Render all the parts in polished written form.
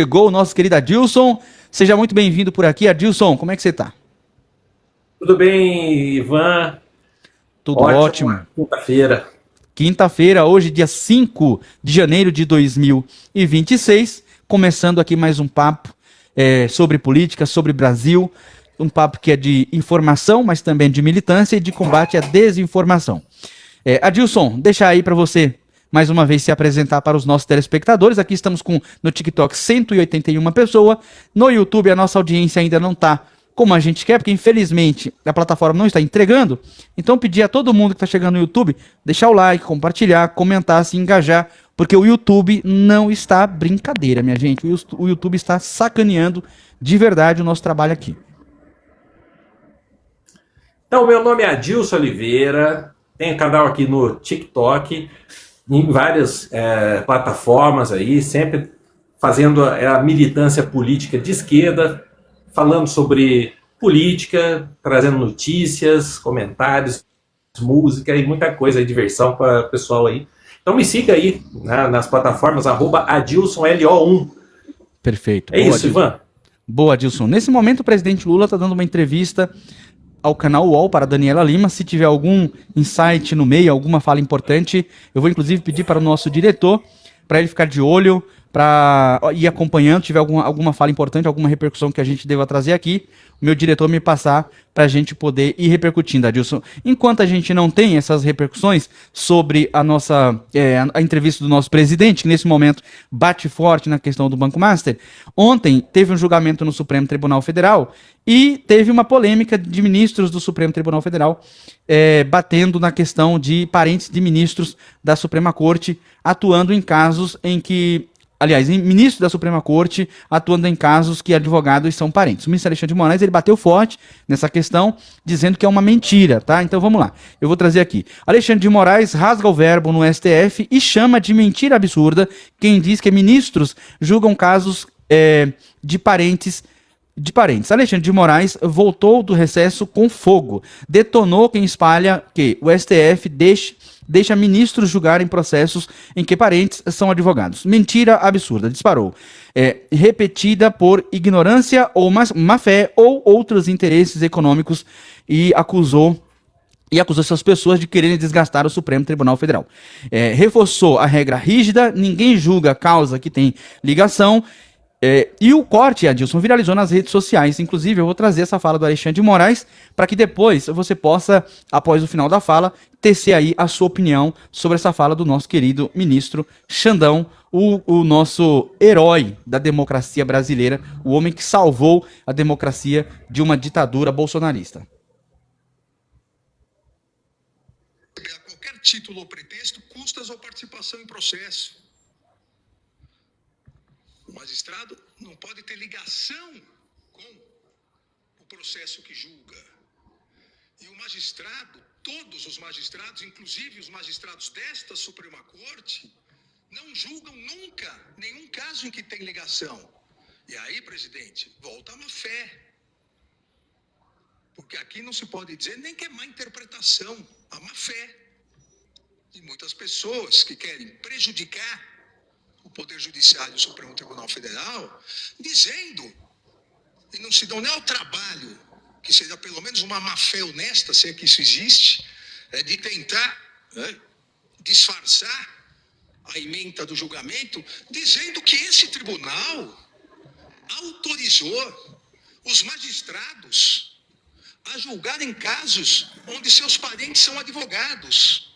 Chegou o nosso querido Adilson. Seja muito bem-vindo por aqui. Adilson, como é que você está? Tudo bem, Ivan? Tudo ótimo. Quinta-feira. Quinta-feira, hoje, dia 5 de janeiro de 2026. Começando aqui mais um papo sobre política, sobre Brasil. Um papo que é de informação, mas também de militância e de combate à desinformação. Adilson, deixa aí para você mais uma vez se apresentar para os nossos telespectadores. Aqui estamos no TikTok 181 pessoas. No YouTube a nossa audiência ainda não está como a gente quer, porque infelizmente a plataforma não está entregando. Então pedir a todo mundo que está chegando no YouTube, deixar o like, compartilhar, comentar, se engajar, porque o YouTube não está brincadeira, minha gente. O YouTube está sacaneando de verdade o nosso trabalho aqui. Então, meu nome é Adilson Oliveira, tenho canal aqui no TikTok, em várias plataformas aí, sempre fazendo a militância política de esquerda, falando sobre política, trazendo notícias, comentários, música e muita coisa, diversão para o pessoal aí. Então me siga aí nas plataformas, @AdilsonLO1. Perfeito. É isso, Ivan. Boa, Adilson. Nesse momento o presidente Lula está dando uma entrevista ao canal UOL para Daniela Lima. Se tiver algum insight no meio, alguma fala importante, eu vou inclusive pedir para o nosso diretor, para ele ficar de olho, para ir acompanhando, se tiver alguma fala importante, alguma repercussão que a gente deva trazer aqui, o meu diretor me passar para a gente poder ir repercutindo, Adilson. Enquanto a gente não tem essas repercussões sobre a entrevista do nosso presidente, que nesse momento bate forte na questão do Banco Master, ontem teve um julgamento no Supremo Tribunal Federal e teve uma polêmica de ministros do Supremo Tribunal Federal batendo na questão de parentes de ministros da Suprema Corte, atuando em casos em que... Aliás, ministro da Suprema Corte atuando em casos que advogados são parentes. O ministro Alexandre de Moraes, ele bateu forte nessa questão, dizendo que é uma mentira, tá? Então vamos lá, eu vou trazer aqui. Alexandre de Moraes rasga o verbo no STF e chama de mentira absurda quem diz que ministros julgam casos de parentes. Alexandre de Moraes voltou do recesso com fogo. Detonou quem espalha que o STF deixa ministros julgarem processos em que parentes são advogados. Mentira absurda, disparou. Repetida por ignorância ou má-fé ou outros interesses econômicos e acusou essas pessoas de quererem desgastar o Supremo Tribunal Federal. Reforçou a regra rígida, ninguém julga a causa que tem ligação. E o corte, Adilson, viralizou nas redes sociais. Inclusive, eu vou trazer essa fala do Alexandre de Moraes para que depois você possa, após o final da fala, tecer aí a sua opinião sobre essa fala do nosso querido ministro Xandão, o nosso herói da democracia brasileira, o homem que salvou a democracia de uma ditadura bolsonarista. A qualquer título ou pretexto, custas ou participação em processo. O magistrado não pode ter ligação com o processo que julga. E o magistrado, todos os magistrados, inclusive os magistrados desta Suprema Corte, não julgam nunca nenhum caso em que tem ligação. E aí, presidente, volta a má-fé. Porque aqui não se pode dizer nem que é má interpretação, a má-fé de muitas pessoas que querem prejudicar o Poder Judiciário do Supremo Tribunal Federal, dizendo, e não se dão nem ao trabalho, que seja pelo menos uma má-fé honesta, se é que isso existe, de tentar disfarçar a ementa do julgamento, dizendo que esse tribunal autorizou os magistrados a julgarem casos onde seus parentes são advogados.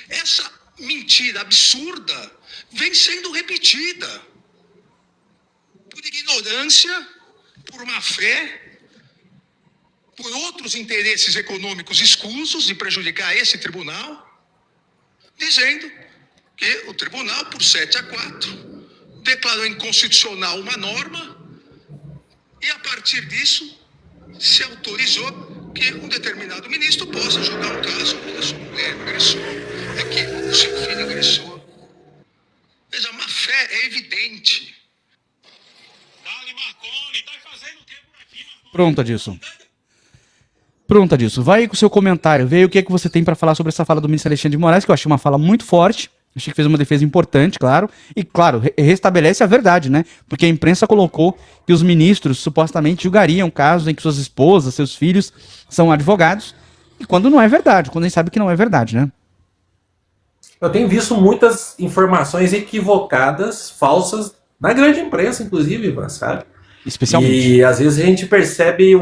Essa mentira absurda vem sendo repetida por ignorância, por má-fé, por outros interesses econômicos escusos de prejudicar esse tribunal, dizendo que o tribunal, por 7-4, declarou inconstitucional uma norma e, a partir disso, se autorizou que um determinado ministro possa julgar um caso onde a sua mulher agressou, que o seu filho agressou. Veja, a má-fé é evidente. Pronto, Adilson. Pronto, Adilson. Vai aí com o seu comentário. Vê aí o que é que você tem para falar sobre essa fala do ministro Alexandre de Moraes, que eu achei uma fala muito forte, Achei que fez uma defesa importante, claro. E, claro, restabelece a verdade, né? Porque a imprensa colocou que os ministros supostamente julgariam casos em que suas esposas, seus filhos são advogados. E quando não é verdade, quando a gente sabe que não é verdade, né? Eu tenho visto muitas informações equivocadas, falsas, na grande imprensa, inclusive, Ivan, sabe? Especialmente. E às vezes a gente percebe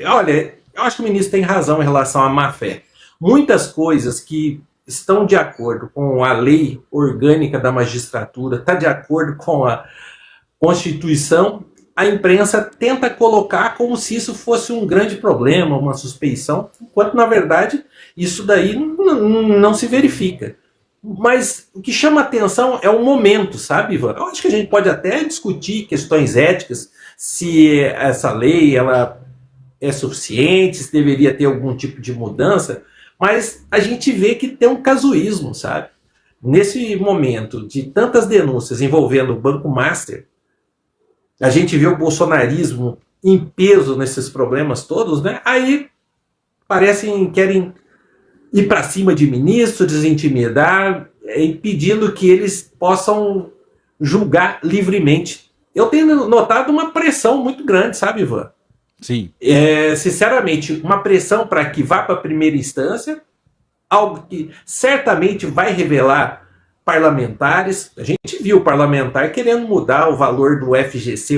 olha, eu acho que o ministro tem razão em relação à má-fé. Muitas coisas que estão de acordo com a lei orgânica da magistratura, está de acordo com a Constituição, a imprensa tenta colocar como se isso fosse um grande problema, uma suspeição, enquanto, na verdade, isso daí não se verifica. Mas o que chama atenção é o momento, sabe, Ivan? Eu acho que a gente pode até discutir questões éticas, se essa lei ela é suficiente, se deveria ter algum tipo de mudança, mas a gente vê que tem um casuísmo, sabe? Nesse momento de tantas denúncias envolvendo o Banco Master, a gente vê o bolsonarismo em peso nesses problemas todos, né? Aí querem ir para cima de ministros, desintimidar, impedindo que eles possam julgar livremente. Eu tenho notado uma pressão muito grande, sabe, Ivan? Sim. Sinceramente, uma pressão para que vá para a primeira instância, algo que certamente vai revelar parlamentares. A gente viu o parlamentar querendo mudar o valor do FGC,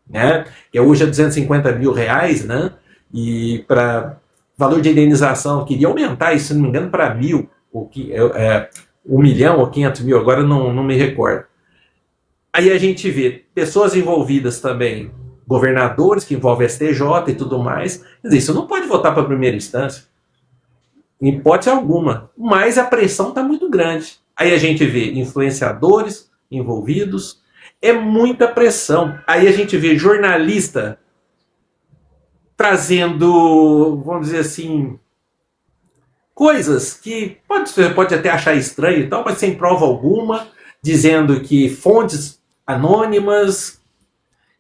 né, que hoje é R$250 mil, né, e para valor de indenização, queria aumentar isso, se não me engano, para 1.000, $1 milhão ou 500 mil, agora não me recordo. Aí a gente vê pessoas envolvidas também, governadores que envolvem STJ e tudo mais. Quer dizer, isso não pode votar para a primeira instância, em hipótese alguma, mas a pressão está muito grande. Aí a gente vê influenciadores envolvidos, é muita pressão. Aí a gente vê jornalista trazendo, vamos dizer assim, coisas que você pode até achar estranho e tal, mas sem prova alguma, dizendo que fontes anônimas,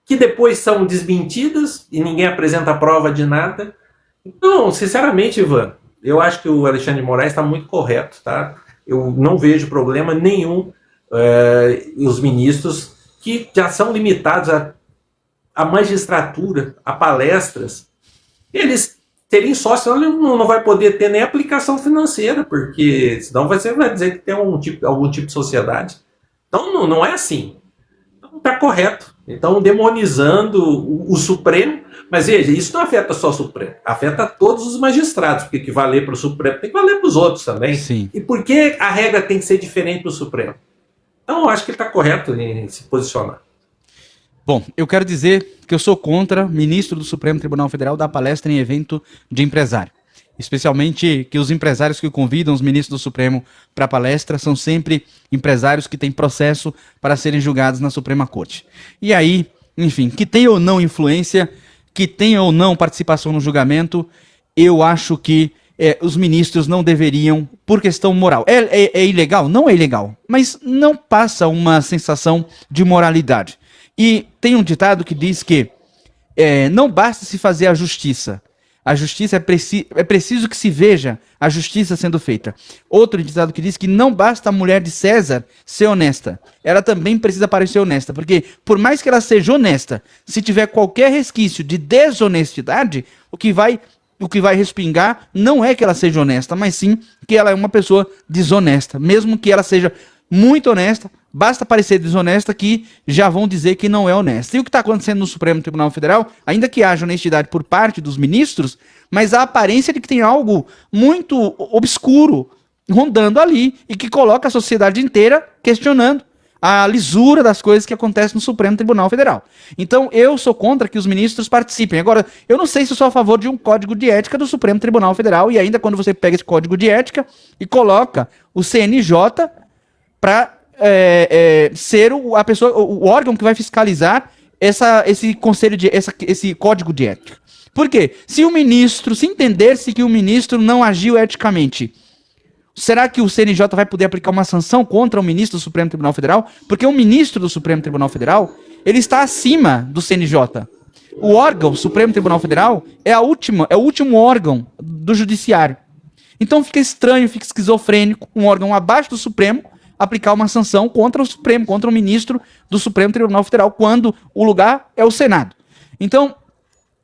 que depois são desmentidas e ninguém apresenta prova de nada. Então, sinceramente, Ivan, eu acho que o Alexandre de Moraes está muito correto, tá? Eu não vejo problema nenhum os ministros que já são limitados à magistratura, a palestras, eles terem sócio, senão não vai poder ter nem aplicação financeira, porque senão você vai dizer que tem algum tipo de sociedade. Então não é assim. Então está correto. Então demonizando o Supremo, mas veja, isso não afeta só o Supremo, afeta todos os magistrados, porque que valer para o Supremo tem que valer para os outros também. Sim. E por que a regra tem que ser diferente para o Supremo? Então eu acho que ele está correto em se posicionar. Bom, eu quero dizer que eu sou contra o ministro do Supremo Tribunal Federal dar palestra em evento de empresário. Especialmente que os empresários que convidam os ministros do Supremo para palestra são sempre empresários que têm processo para serem julgados na Suprema Corte. E aí, enfim, que tenha ou não influência, que tenha ou não participação no julgamento, eu acho que os ministros não deveriam, por questão moral. É ilegal? Não é ilegal, mas não passa uma sensação de moralidade. E tem um ditado que diz que não basta se fazer a justiça. A justiça é preciso que se veja a justiça sendo feita. Outro ditado que diz que não basta a mulher de César ser honesta. Ela também precisa parecer honesta. Porque por mais que ela seja honesta, se tiver qualquer resquício de desonestidade, o que vai respingar não é que ela seja honesta, mas sim que ela é uma pessoa desonesta. Mesmo que ela seja muito honesta, basta parecer desonesta que já vão dizer que não é honesta. E o que está acontecendo no Supremo Tribunal Federal, ainda que haja honestidade por parte dos ministros, mas a aparência de que tem algo muito obscuro rondando ali e que coloca a sociedade inteira questionando a lisura das coisas que acontecem no Supremo Tribunal Federal. Então, eu sou contra que os ministros participem. Agora, eu não sei se eu sou a favor de um código de ética do Supremo Tribunal Federal, e ainda quando você pega esse código de ética e coloca o CNJ para ser o órgão que vai fiscalizar esse código de ética. Por quê? Se entender-se que o ministro não agiu eticamente, será que o CNJ vai poder aplicar uma sanção contra o ministro do Supremo Tribunal Federal? Porque o ministro do Supremo Tribunal Federal, ele está acima do CNJ. O órgão, o Supremo Tribunal Federal, é o último órgão do judiciário. Então fica estranho, fica esquizofrênico, um órgão abaixo do Supremo aplicar uma sanção contra o Supremo, contra o ministro do Supremo Tribunal Federal, quando o lugar é o Senado. Então,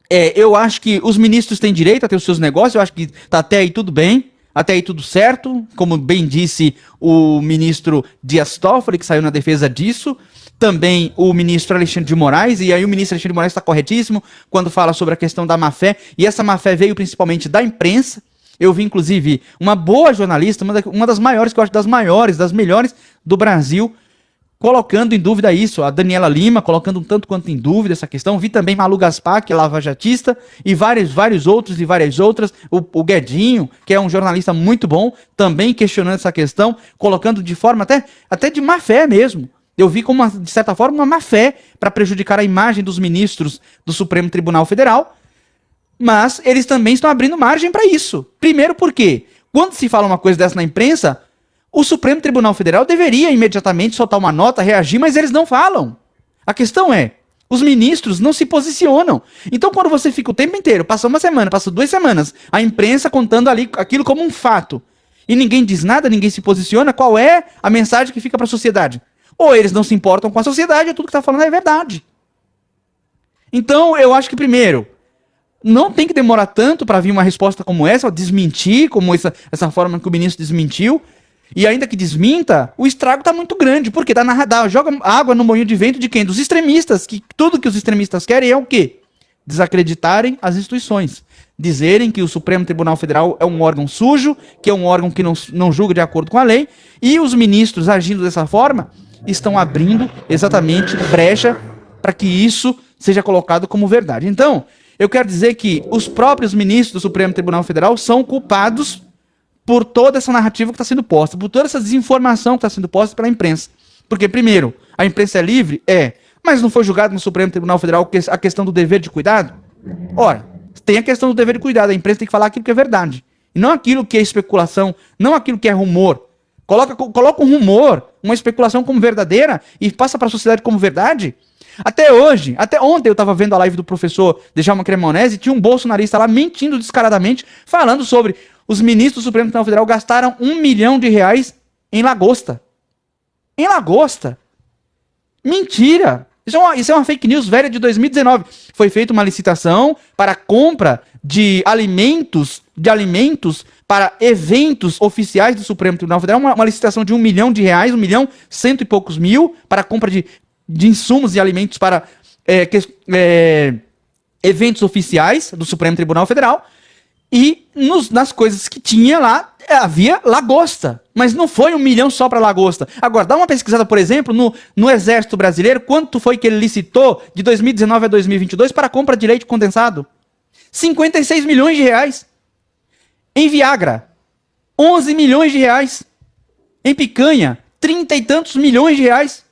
eu acho que os ministros têm direito a ter os seus negócios, eu acho que tá até aí tudo bem, até aí tudo certo, como bem disse o ministro Dias Toffoli, que saiu na defesa disso, também o ministro Alexandre de Moraes, e aí o ministro Alexandre de Moraes está corretíssimo quando fala sobre a questão da má-fé, e essa má-fé veio principalmente da imprensa. Eu vi, inclusive, uma boa jornalista, uma das maiores, que eu acho das maiores, das melhores do Brasil, colocando em dúvida isso, a Daniela Lima, colocando um tanto quanto em dúvida essa questão. Vi também Malu Gaspar, que é lavajatista, e vários outros e várias outras. O Guedinho, que é um jornalista muito bom, também questionando essa questão, colocando de forma até de má fé mesmo. Eu vi como, de certa forma, uma má fé para prejudicar a imagem dos ministros do Supremo Tribunal Federal, mas eles também estão abrindo margem para isso. Primeiro porque, quando se fala uma coisa dessa na imprensa, o Supremo Tribunal Federal deveria imediatamente soltar uma nota, reagir, mas eles não falam. A questão é, os ministros não se posicionam. Então quando você fica o tempo inteiro, passa uma semana, passa 2 semanas, a imprensa contando ali aquilo como um fato, e ninguém diz nada, ninguém se posiciona, qual é a mensagem que fica para a sociedade? Ou eles não se importam com a sociedade, ou tudo que está falando é verdade. Então eu acho que primeiro, não tem que demorar tanto para vir uma resposta como essa, desmentir, como essa forma que o ministro desmentiu. E ainda que desminta, o estrago está muito grande. Porque joga água no moinho de vento de quem? Dos extremistas. Que tudo que os extremistas querem é o quê? Desacreditarem as instituições. Dizerem que o Supremo Tribunal Federal é um órgão sujo, que é um órgão que não julga de acordo com a lei. E os ministros, agindo dessa forma, estão abrindo exatamente brecha para que isso seja colocado como verdade. Então, eu quero dizer que os próprios ministros do Supremo Tribunal Federal são culpados por toda essa narrativa que está sendo posta, por toda essa desinformação que está sendo posta pela imprensa. Porque, primeiro, a imprensa é livre? Mas não foi julgado no Supremo Tribunal Federal a questão do dever de cuidado? Ora, tem a questão do dever de cuidado, a imprensa tem que falar aquilo que é verdade, e não aquilo que é especulação, não aquilo que é rumor. Coloca um rumor, uma especulação como verdadeira e passa para a sociedade como verdade. Até ontem eu estava vendo a live do professor Djalma Cremonese e tinha um bolsonarista lá mentindo descaradamente, falando sobre os ministros do Supremo Tribunal Federal gastaram R$1 milhão em lagosta. Em lagosta. Mentira! Isso é uma fake news velha de 2019. Foi feita uma licitação para a compra de alimentos para eventos oficiais do Supremo Tribunal Federal, uma licitação de R$1 milhão, R$1 milhão, cento e poucos mil, para a compra de insumos e alimentos para eventos oficiais do Supremo Tribunal Federal, e nas coisas que tinha lá, havia lagosta, mas não foi R$1 milhão só para lagosta. Agora, dá uma pesquisada, por exemplo, no Exército Brasileiro, quanto foi que ele licitou de 2019 a 2022 para a compra de leite condensado? R$56 milhões. Em Viagra, R$11 milhões. Em picanha, 30 e tantos milhões de reais.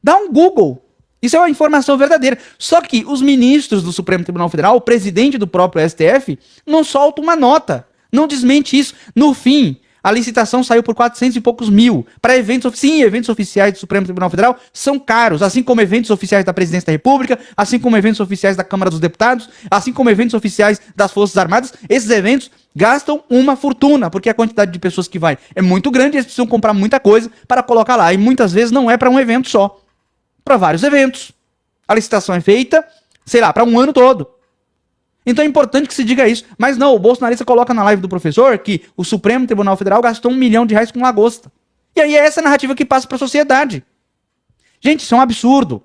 Dá um Google. Isso é uma informação verdadeira. Só que os ministros do Supremo Tribunal Federal, o presidente do próprio STF, não solta uma nota. Não desmente isso. No fim, a licitação saiu por 400 e poucos mil. Para eventos, sim, eventos oficiais do Supremo Tribunal Federal são caros. Assim como eventos oficiais da Presidência da República, assim como eventos oficiais da Câmara dos Deputados, assim como eventos oficiais das Forças Armadas. Esses eventos gastam uma fortuna, porque a quantidade de pessoas que vai é muito grande e eles precisam comprar muita coisa para colocar lá. E muitas vezes não é para um evento só. Para vários eventos. A licitação é feita, sei lá, para um ano todo. Então é importante que se diga isso. Mas não, o bolsonarista coloca na live do professor que o Supremo Tribunal Federal gastou R$1 milhão com lagosta. E aí é essa narrativa que passa para a sociedade. Gente, isso é um absurdo.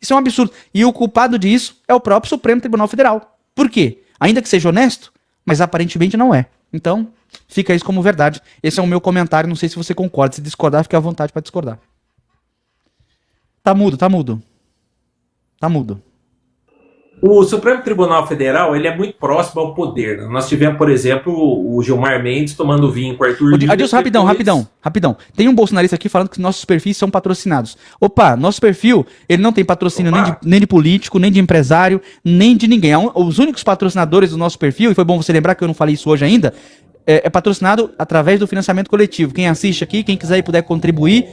Isso é um absurdo. E o culpado disso é o próprio Supremo Tribunal Federal. Por quê? Ainda que seja honesto, mas aparentemente não é. Então, fica isso como verdade. Esse é o meu comentário, não sei se você concorda. Se discordar, fique à vontade para discordar. Tá mudo. O Supremo Tribunal Federal, ele é muito próximo ao poder. Né? Nós tivemos, por exemplo, o Gilmar Mendes tomando vinho com o Arthur Lira. Adilson, rapidão. Tem um bolsonarista aqui falando que nossos perfis são patrocinados. Opa, nosso perfil, ele não tem patrocínio nem de político, nem de empresário, nem de ninguém. Os únicos patrocinadores do nosso perfil, e foi bom você lembrar que eu não falei isso hoje ainda, é patrocinado através do financiamento coletivo. Quem assiste aqui, quem quiser e puder contribuir,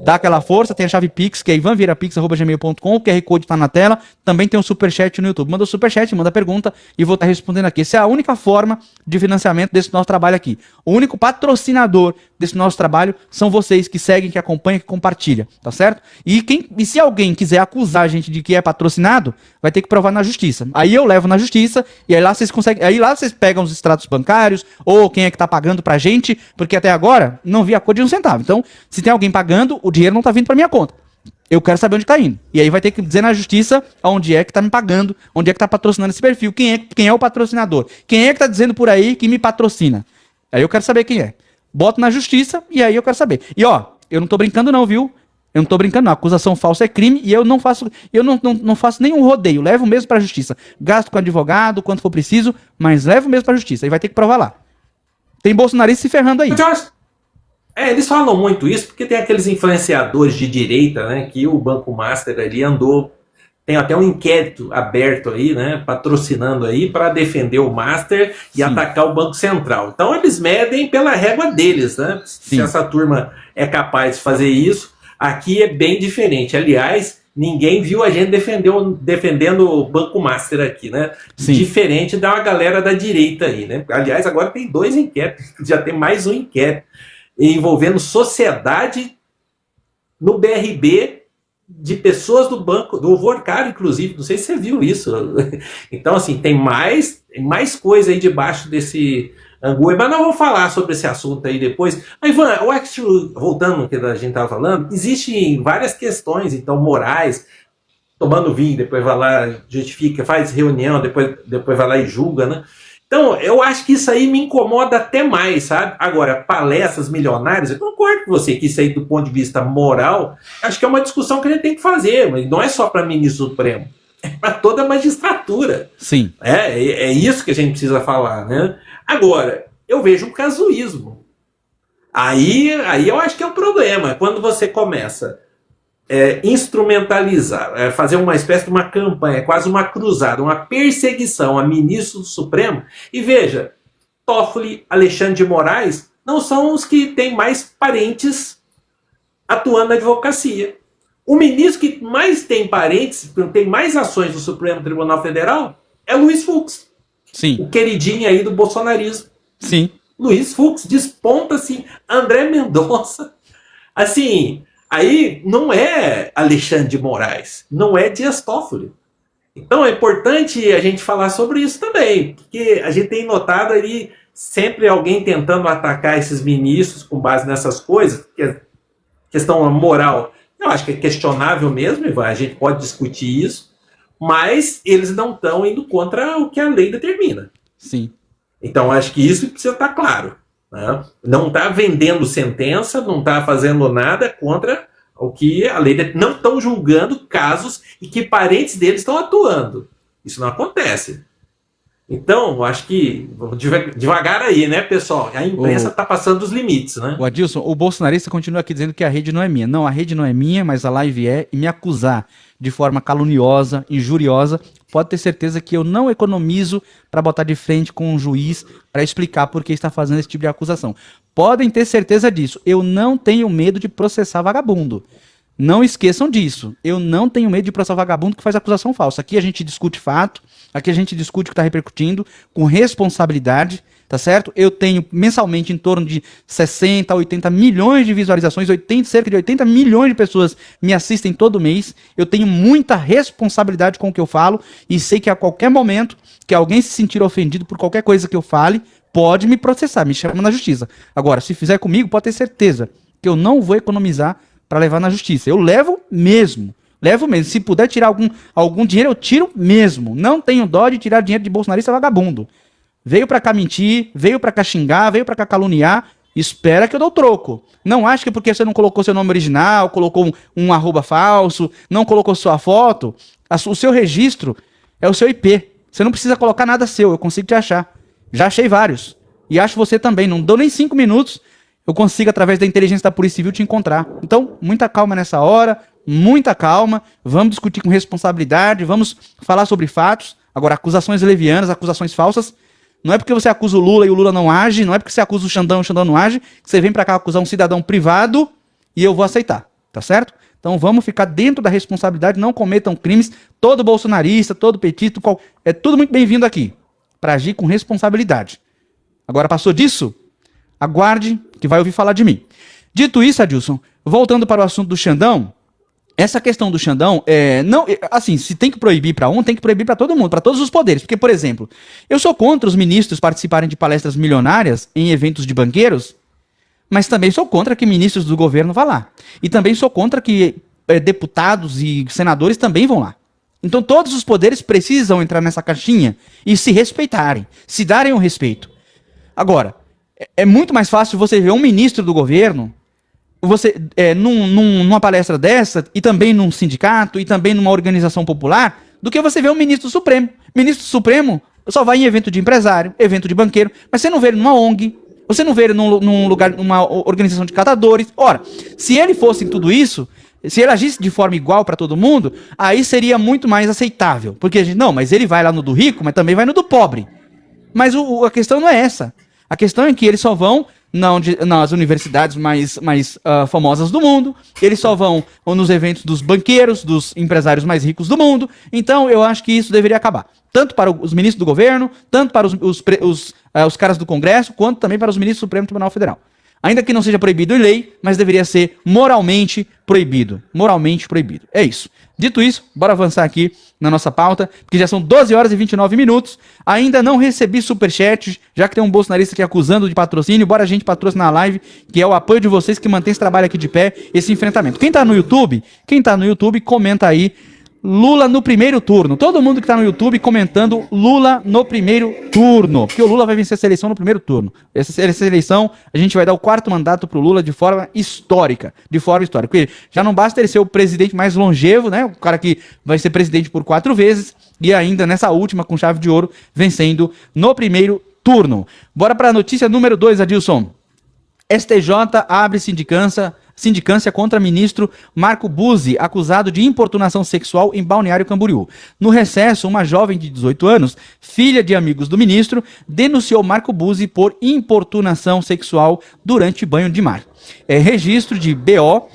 Dá aquela força, tem a chave Pix, que é ivanvieirapix@gmail.com, o QR Code tá na tela, também tem o Superchat no YouTube. Manda o Superchat, manda pergunta e vou estar respondendo aqui. Essa é a única forma de financiamento desse nosso trabalho aqui. O único patrocinador desse nosso trabalho são vocês que seguem, que acompanham, que compartilham, tá certo? E se alguém quiser acusar a gente de que é patrocinado, vai ter que provar na justiça. Aí eu levo na justiça e aí lá vocês conseguem, aí lá vocês pegam os extratos bancários ou quem é que tá pagando pra gente, porque até agora não vi a cor de um centavo. Então, se tem alguém pagando, o dinheiro não tá vindo pra minha conta. Eu quero saber onde tá indo. E aí vai ter que dizer na justiça onde é que tá me pagando, onde é que tá patrocinando esse perfil, quem é o patrocinador, quem é que tá dizendo por aí que me patrocina. Aí eu quero saber quem é. Boto na justiça e aí eu quero saber. E ó, eu não tô brincando não, viu? Eu não tô brincando não. Acusação falsa é crime e eu não faço nenhum rodeio. Levo mesmo pra justiça. Gasto com advogado, quanto for preciso, mas levo mesmo pra justiça. Aí vai ter que provar lá. Tem bolsonarista se ferrando aí. Eles falam muito isso porque tem aqueles influenciadores de direita, né, que o Banco Master ali andou, tem até um inquérito aberto aí, né, patrocinando aí para defender o Master e Sim. atacar o Banco Central. Então eles medem pela régua deles, né? Sim. Se essa turma é capaz de fazer isso, aqui é bem diferente. Aliás, ninguém viu a gente defendendo o Banco Master aqui, né? Sim. Diferente da galera da direita aí, né? Aliás, agora tem 2 inquéritos, já tem mais um inquérito envolvendo sociedade no BRB de pessoas do banco, do Vorcar, inclusive, não sei se você viu isso. Então, assim, tem mais coisa aí debaixo desse angu, mas nós vamos falar sobre esse assunto aí depois. Mas, Ivan, eu acho que, voltando ao que a gente estava falando, existem várias questões, então, morais, tomando vinho, depois vai lá, justifica, faz reunião, depois vai lá e julga, né? Então, eu acho que isso aí me incomoda até mais, sabe? Agora, palestras milionárias, eu concordo com você que isso aí, do ponto de vista moral, acho que é uma discussão que a gente tem que fazer, mas não é só para ministro supremo, é para toda a magistratura. Sim. É isso que a gente precisa falar, né? Agora, eu vejo um casuísmo. Aí eu acho que é o problema, quando você começa instrumentalizar, fazer uma espécie de uma campanha, quase uma cruzada, uma perseguição a ministro do Supremo. E veja, Toffoli, Alexandre de Moraes não são os que têm mais parentes atuando na advocacia. O ministro que mais tem parentes, tem mais ações no Supremo Tribunal Federal, é Luiz Fux. Sim. O queridinho aí do bolsonarismo. Sim. Luiz Fux desponta assim, André Mendonça. Assim, aí não é Alexandre de Moraes, não é Dias Toffoli. Então é importante a gente falar sobre isso também, porque a gente tem notado ali sempre alguém tentando atacar esses ministros com base nessas coisas, que é questão moral, eu acho que é questionável mesmo, Ivan, a gente pode discutir isso, mas eles não estão indo contra o que a lei determina. Sim. Então acho que isso precisa estar claro. Né? Não está vendendo sentença, não está fazendo nada contra o que a lei... Não estão julgando casos em que parentes deles estão atuando. Isso não acontece. Então, acho que... Devagar aí, né, pessoal? A imprensa está passando dos limites, né? O Adilson, o bolsonarista continua aqui dizendo que a rede não é minha. Não, a rede não é minha, mas a live é. E me acusar de forma caluniosa, injuriosa, pode ter certeza que eu não economizo para botar de frente com um juiz para explicar por que está fazendo esse tipo de acusação. Podem ter certeza disso. Eu não tenho medo de processar vagabundo. Não esqueçam disso. Eu não tenho medo de processar vagabundo que faz acusação falsa. Aqui a gente discute fato, aqui a gente discute o que está repercutindo com responsabilidade, tá certo? Eu tenho mensalmente em torno de 60 a 80 milhões de visualizações, cerca de 80 milhões de pessoas me assistem todo mês. Eu tenho muita responsabilidade com o que eu falo e sei que a qualquer momento que alguém se sentir ofendido por qualquer coisa que eu fale, pode me processar, me chama na justiça. Agora, se fizer comigo, pode ter certeza que eu não vou economizar para levar na justiça. Eu levo mesmo. Se puder tirar algum dinheiro, eu tiro mesmo. Não tenho dó de tirar dinheiro de bolsonarista vagabundo. Veio pra cá mentir, veio pra cá xingar, veio pra cá caluniar, espera que eu dou troco. Não acha que porque você não colocou seu nome original, colocou um arroba falso, não colocou sua foto, o seu registro é o seu IP. Você não precisa colocar nada seu, eu consigo te achar. Já achei vários. E acho você também, não dou nem 5 minutos, eu consigo através da inteligência da Polícia Civil te encontrar. Então, muita calma nessa hora, muita calma, vamos discutir com responsabilidade, vamos falar sobre fatos. Agora, acusações levianas, acusações falsas, não é porque você acusa o Lula e o Lula não age, não é porque você acusa o Xandão e o Xandão não age, que você vem pra cá acusar um cidadão privado e eu vou aceitar. tá certo? Então vamos ficar dentro da responsabilidade, não cometam crimes. Todo bolsonarista, todo petista, é tudo muito bem-vindo aqui, para agir com responsabilidade. Agora passou disso? Aguarde que vai ouvir falar de mim. Dito isso, Adilson, voltando para o assunto do Xandão, essa questão do Xandão, assim, se tem que proibir para um, tem que proibir para todo mundo, para todos os poderes. Porque, por exemplo, eu sou contra os ministros participarem de palestras milionárias em eventos de banqueiros, mas também sou contra que ministros do governo vá lá. E também sou contra que deputados e senadores também vão lá. Então todos os poderes precisam entrar nessa caixinha e se respeitarem, se darem o respeito. Agora, é muito mais fácil você ver um ministro do governo, numa palestra dessa, e também num sindicato, e também numa organização popular, do que você ver um ministro supremo. Ministro supremo só vai em evento de empresário, evento de banqueiro, mas você não vê ele numa ONG, você não vê ele num lugar, numa organização de catadores. Ora, se ele fosse em tudo isso, se ele agisse de forma igual para todo mundo, aí seria muito mais aceitável. Porque a gente, não, mas ele vai lá no do rico, mas também vai no do pobre. Mas a questão não é essa. A questão é que eles só vão nas universidades mais famosas do mundo, eles só vão nos eventos dos banqueiros, dos empresários mais ricos do mundo. Então eu acho que isso deveria acabar. Tanto para os ministros do governo, tanto para os caras do Congresso, quanto também para os ministros do Supremo Tribunal Federal. Ainda que não seja proibido em lei, mas deveria ser moralmente proibido. Moralmente proibido. É isso. Dito isso, bora avançar aqui na nossa pauta, porque já são 12 horas e 29 minutos. Ainda não recebi superchat, já que tem um bolsonarista aqui acusando de patrocínio. Bora a gente patrocinar a live, que é o apoio de vocês que mantém esse trabalho aqui de pé, esse enfrentamento. Quem tá no YouTube, comenta aí Lula no primeiro turno. Todo mundo que tá no YouTube comentando Lula no primeiro turno. Porque o Lula vai vencer essa eleição no primeiro turno. Essa eleição, a gente vai dar o 4º mandato pro Lula de forma histórica. Porque já não basta ele ser o presidente mais longevo, né? O cara que vai ser presidente por 4 vezes. E ainda nessa última, com chave de ouro, vencendo no primeiro turno. Bora pra notícia número 2, Adilson. STJ abre sindicância contra ministro Marco Buzzi, acusado de importunação sexual em Balneário Camboriú. No recesso, uma jovem de 18 anos, filha de amigos do ministro, denunciou Marco Buzzi por importunação sexual durante banho de mar. Registro de BO,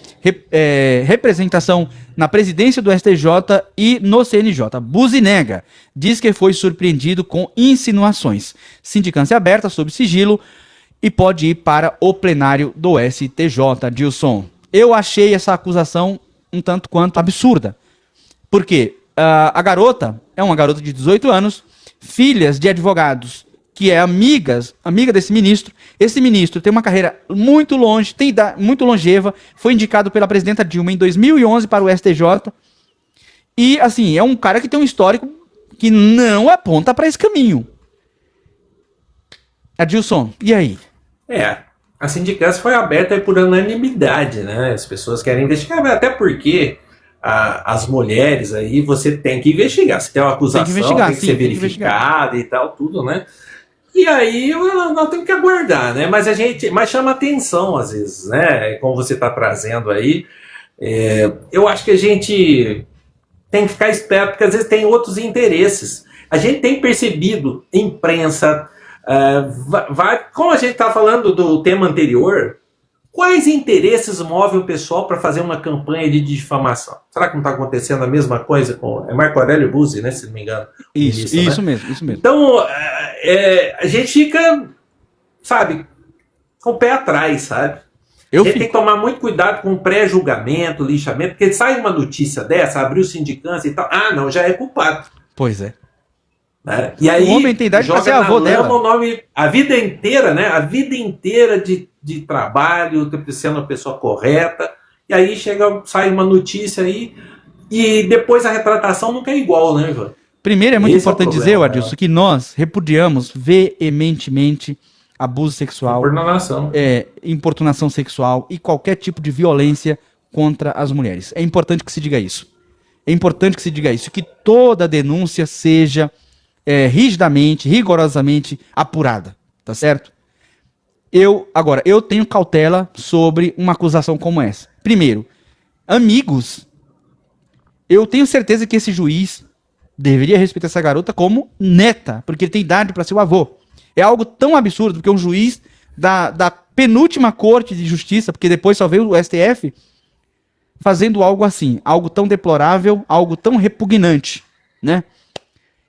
representação na presidência do STJ e no CNJ. Buzzi nega, diz que foi surpreendido com insinuações. Sindicância aberta sob sigilo e pode ir para o plenário do STJ, Dilson. Eu achei essa acusação um tanto quanto absurda. Porque a garota é uma garota de 18 anos, filhas de advogados, que é amiga desse ministro. Esse ministro tem uma carreira muito longe, muito longeva, foi indicado pela presidenta Dilma em 2011 para o STJ. E, assim, é um cara que tem um histórico que não aponta para esse caminho. Adilson, e aí? A sindicância foi aberta aí por unanimidade, né? As pessoas querem investigar, até porque as mulheres aí, você tem que investigar. Se tem uma acusação, tem que ser verificada e tal, tudo, né? E aí nós temos que aguardar, né? Mas chama atenção às vezes, né? Como você está trazendo aí. Eu acho que a gente tem que ficar esperto, porque às vezes tem outros interesses. A gente tem percebido, imprensa, como a gente está falando do tema anterior, quais interesses movem o pessoal para fazer uma campanha de difamação? Será que não está acontecendo a mesma coisa com Marco Aurélio Buzzi, né, se não me engano? Isso mesmo. Então, a gente fica, sabe, com o pé atrás, sabe? A gente tem que tomar muito cuidado com o pré-julgamento, lixamento, porque sai uma notícia dessa, abriu sindicância e tal, não, já é culpado. Pois é. Né? E aí, o homem tem idade para ser avô dela. O nome, a vida inteira, né? A vida inteira de trabalho, sendo a pessoa correta. E aí sai uma notícia aí, e depois a retratação nunca é igual, né, João? Primeiro, é muito importante dizer, Adilson, que nós repudiamos veementemente abuso sexual, importunação sexual e qualquer tipo de violência contra as mulheres. É importante que se diga isso. Que toda denúncia seja rigorosamente apurada, tá certo? Eu tenho cautela sobre uma acusação como essa. Primeiro, amigos, eu tenho certeza que esse juiz deveria respeitar essa garota como neta, porque ele tem idade para ser o avô. É algo tão absurdo, porque um juiz da penúltima corte de justiça, porque depois só veio o STF, fazendo algo assim, algo tão deplorável, algo tão repugnante, né?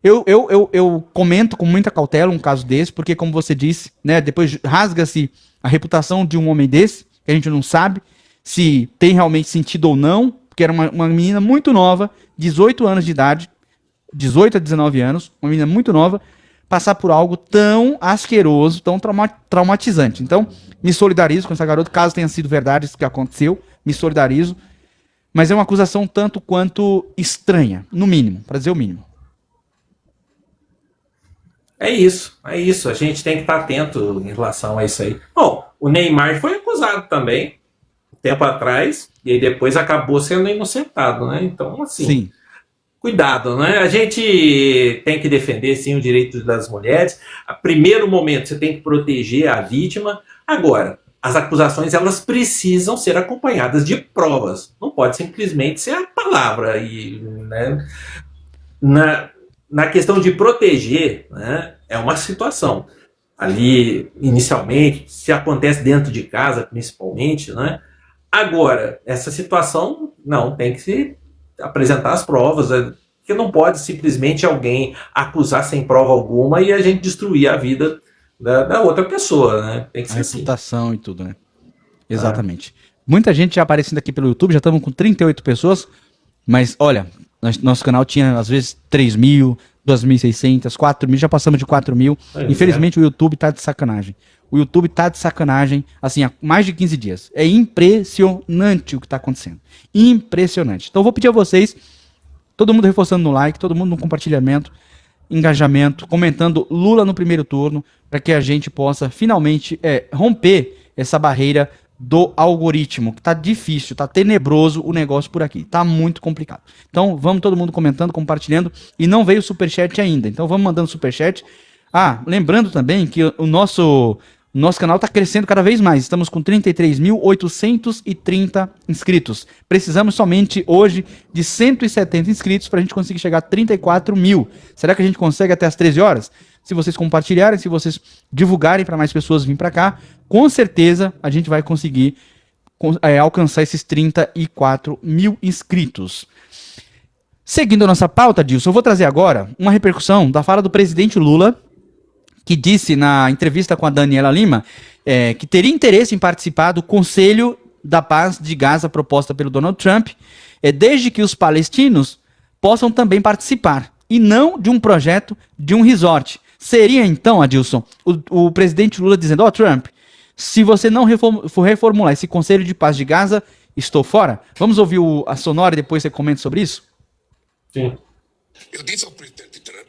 Eu comento com muita cautela um caso desse, porque como você disse, né, depois rasga-se a reputação de um homem desse, que a gente não sabe se tem realmente sentido ou não, porque era uma menina muito nova, 18 anos de idade, 18 a 19 anos, uma menina muito nova, passar por algo tão asqueroso, tão traumatizante. Então, me solidarizo com essa garota, caso tenha sido verdade isso que aconteceu, me solidarizo, mas é uma acusação tanto quanto estranha, no mínimo, para dizer o mínimo. É isso. A gente tem que estar atento em relação a isso aí. Bom, o Neymar foi acusado também, tempo atrás, e aí depois acabou sendo inocentado, né? Então, assim, Sim. Cuidado, né? A gente tem que defender, sim, o direito das mulheres. A primeiro momento, você tem que proteger a vítima. Agora, as acusações, elas precisam ser acompanhadas de provas. Não pode simplesmente ser a palavra. E, né, na questão de proteger, né, é uma situação. Ali, inicialmente, se acontece dentro de casa, principalmente, né? Agora, essa situação, não, tem que se apresentar as provas, porque não pode simplesmente alguém acusar sem prova alguma e a gente destruir a vida da outra pessoa, né? Tem que ser assim. Reputação e tudo, né? Exatamente. Muita gente já aparecendo aqui pelo YouTube, já estamos com 38 pessoas, mas olha, nosso canal tinha às vezes 3.000, 2.600, 4.000, já passamos de 4.000. Infelizmente o YouTube tá de sacanagem. O YouTube tá de sacanagem, assim, há mais de 15 dias. É impressionante o que tá acontecendo. Impressionante. Então eu vou pedir a vocês, todo mundo reforçando no like, todo mundo no compartilhamento, engajamento, comentando Lula no primeiro turno, para que a gente possa finalmente romper essa barreira do algoritmo, que tá difícil, tá tenebroso o negócio por aqui, tá muito complicado. Então vamos todo mundo comentando, compartilhando, e não veio o superchat ainda, então vamos mandando superchat. Lembrando também que o nosso canal está crescendo cada vez mais. Estamos com 33.830 inscritos. Precisamos somente hoje de 170 inscritos para a gente conseguir chegar a 34 mil. Será que a gente consegue até as 13 horas? Se vocês compartilharem, se vocês divulgarem para mais pessoas virem para cá, com certeza a gente vai conseguir alcançar esses 34 mil inscritos. Seguindo a nossa pauta, Dilson, eu vou trazer agora uma repercussão da fala do presidente Lula, que disse na entrevista com a Daniela Lima que teria interesse em participar do Conselho da Paz de Gaza proposta pelo Donald Trump, desde que os palestinos possam também participar, e não de um projeto de um resort. Seria então, Adilson, o presidente Lula dizendo: Trump, se você não for reformular esse Conselho de Paz de Gaza, estou fora? Vamos ouvir a sonora e depois você comenta sobre isso? Sim. Eu disse ao presidente Trump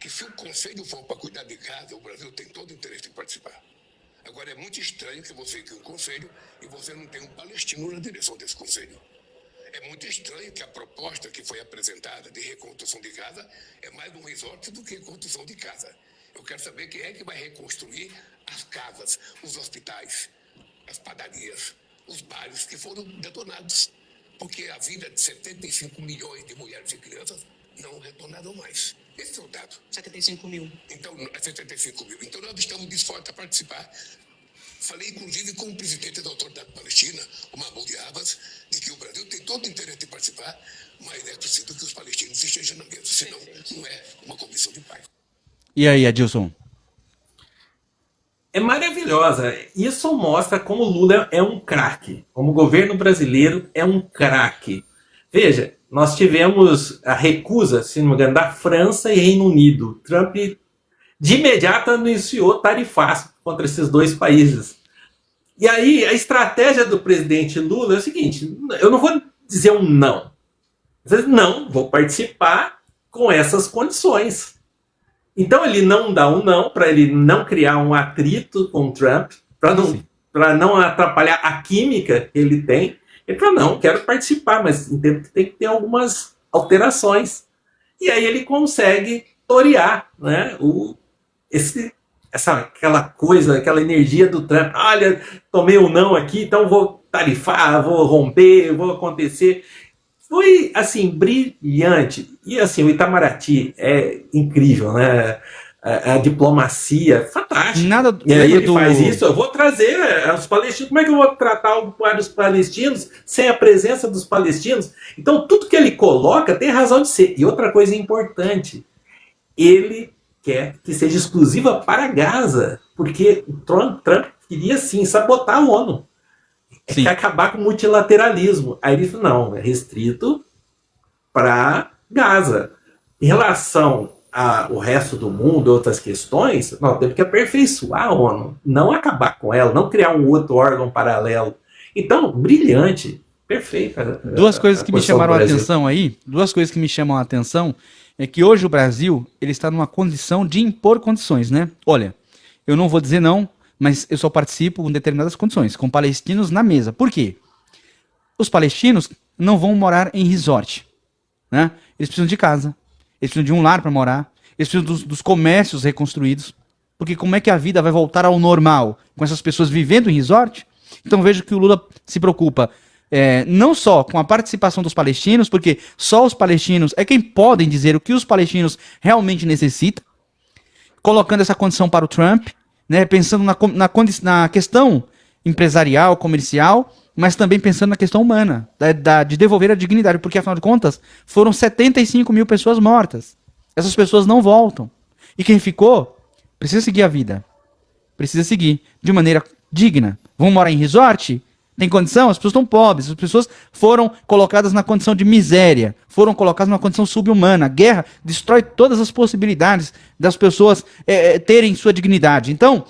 que se o Conselho for para cuidar de Gaza, o Brasil tem todo o interesse em participar. Agora, é muito estranho que você tenha um Conselho e você não tenha um palestino na direção desse Conselho. É muito estranho que a proposta que foi apresentada de reconstrução de Gaza é mais um resort do que reconstrução de casa. Eu quero saber quem é que vai reconstruir as casas, os hospitais, as padarias, os bares que foram detonados. Porque a vida de 75 milhões de mulheres e crianças não retornaram mais. Esse é o dado. 75 mil. Então, 75 mil. Então, nós estamos dispostos a participar. Falei, inclusive, com o presidente da Autoridade Palestina, o Mahmoud Abbas, de que o Brasil tem todo o interesse em participar, mas é preciso que os palestinos estejam na mesa, senão não é uma comissão de paz. E aí, Adilson? É maravilhosa. Isso mostra como o Lula é um craque, como o governo brasileiro é um craque. Veja, nós tivemos a recusa, se não me engano, da França e Reino Unido. Trump de imediato anunciou tarifaço contra esses dois países. E aí a estratégia do presidente Lula é o seguinte: eu não vou dizer um não. Não, vou participar com essas condições. Então ele não dá um não, para ele não criar um atrito com o Trump, para não atrapalhar a química que ele tem. Ele falou: não, quero participar, mas tem que ter algumas alterações. E aí ele consegue torear, né, aquela coisa, aquela energia do Trump. Olha, tomei um não aqui, então vou tarifar, vou romper, vou acontecer. Foi, assim, brilhante. E, assim, o Itamaraty é incrível, né? a diplomacia, fantástico. Nada, E aí ele faz isso, eu vou trazer os palestinos, como é que eu vou tratar os palestinos sem a presença dos palestinos? Então tudo que ele coloca tem razão de ser. E outra coisa importante, ele quer que seja exclusiva para Gaza, porque o Trump queria sim sabotar a ONU. Sim. Quer acabar com o multilateralismo. Aí ele falou, não, é restrito para Gaza. Em relação ao resto do mundo, outras questões, nós temos que aperfeiçoar a ONU, não acabar com ela, não criar um outro órgão paralelo. Então, brilhante, perfeito. Duas coisas que me chamaram a atenção aí, duas coisas que me chamam a atenção, é que hoje o Brasil, ele está numa condição de impor condições, né? Olha, eu não vou dizer não, mas eu só participo com determinadas condições, com palestinos na mesa. Por quê? Os palestinos não vão morar em resort, né? Eles precisam de casa, eles precisam de um lar para morar, eles precisam dos comércios reconstruídos, porque como é que a vida vai voltar ao normal com essas pessoas vivendo em resort? Então vejo que o Lula se preocupa não só com a participação dos palestinos, porque só os palestinos é quem podem dizer o que os palestinos realmente necessitam, colocando essa condição para o Trump, né, pensando na questão empresarial, comercial, mas também pensando na questão humana, de devolver a dignidade, porque afinal de contas foram 75 mil pessoas mortas. Essas pessoas não voltam. E quem ficou precisa seguir a vida. Precisa seguir de maneira digna. Vão morar em resort? Tem condição? As pessoas estão pobres. As pessoas foram colocadas na condição de miséria. Foram colocadas numa condição subhumana. A guerra destrói todas as possibilidades das pessoas terem sua dignidade. Então,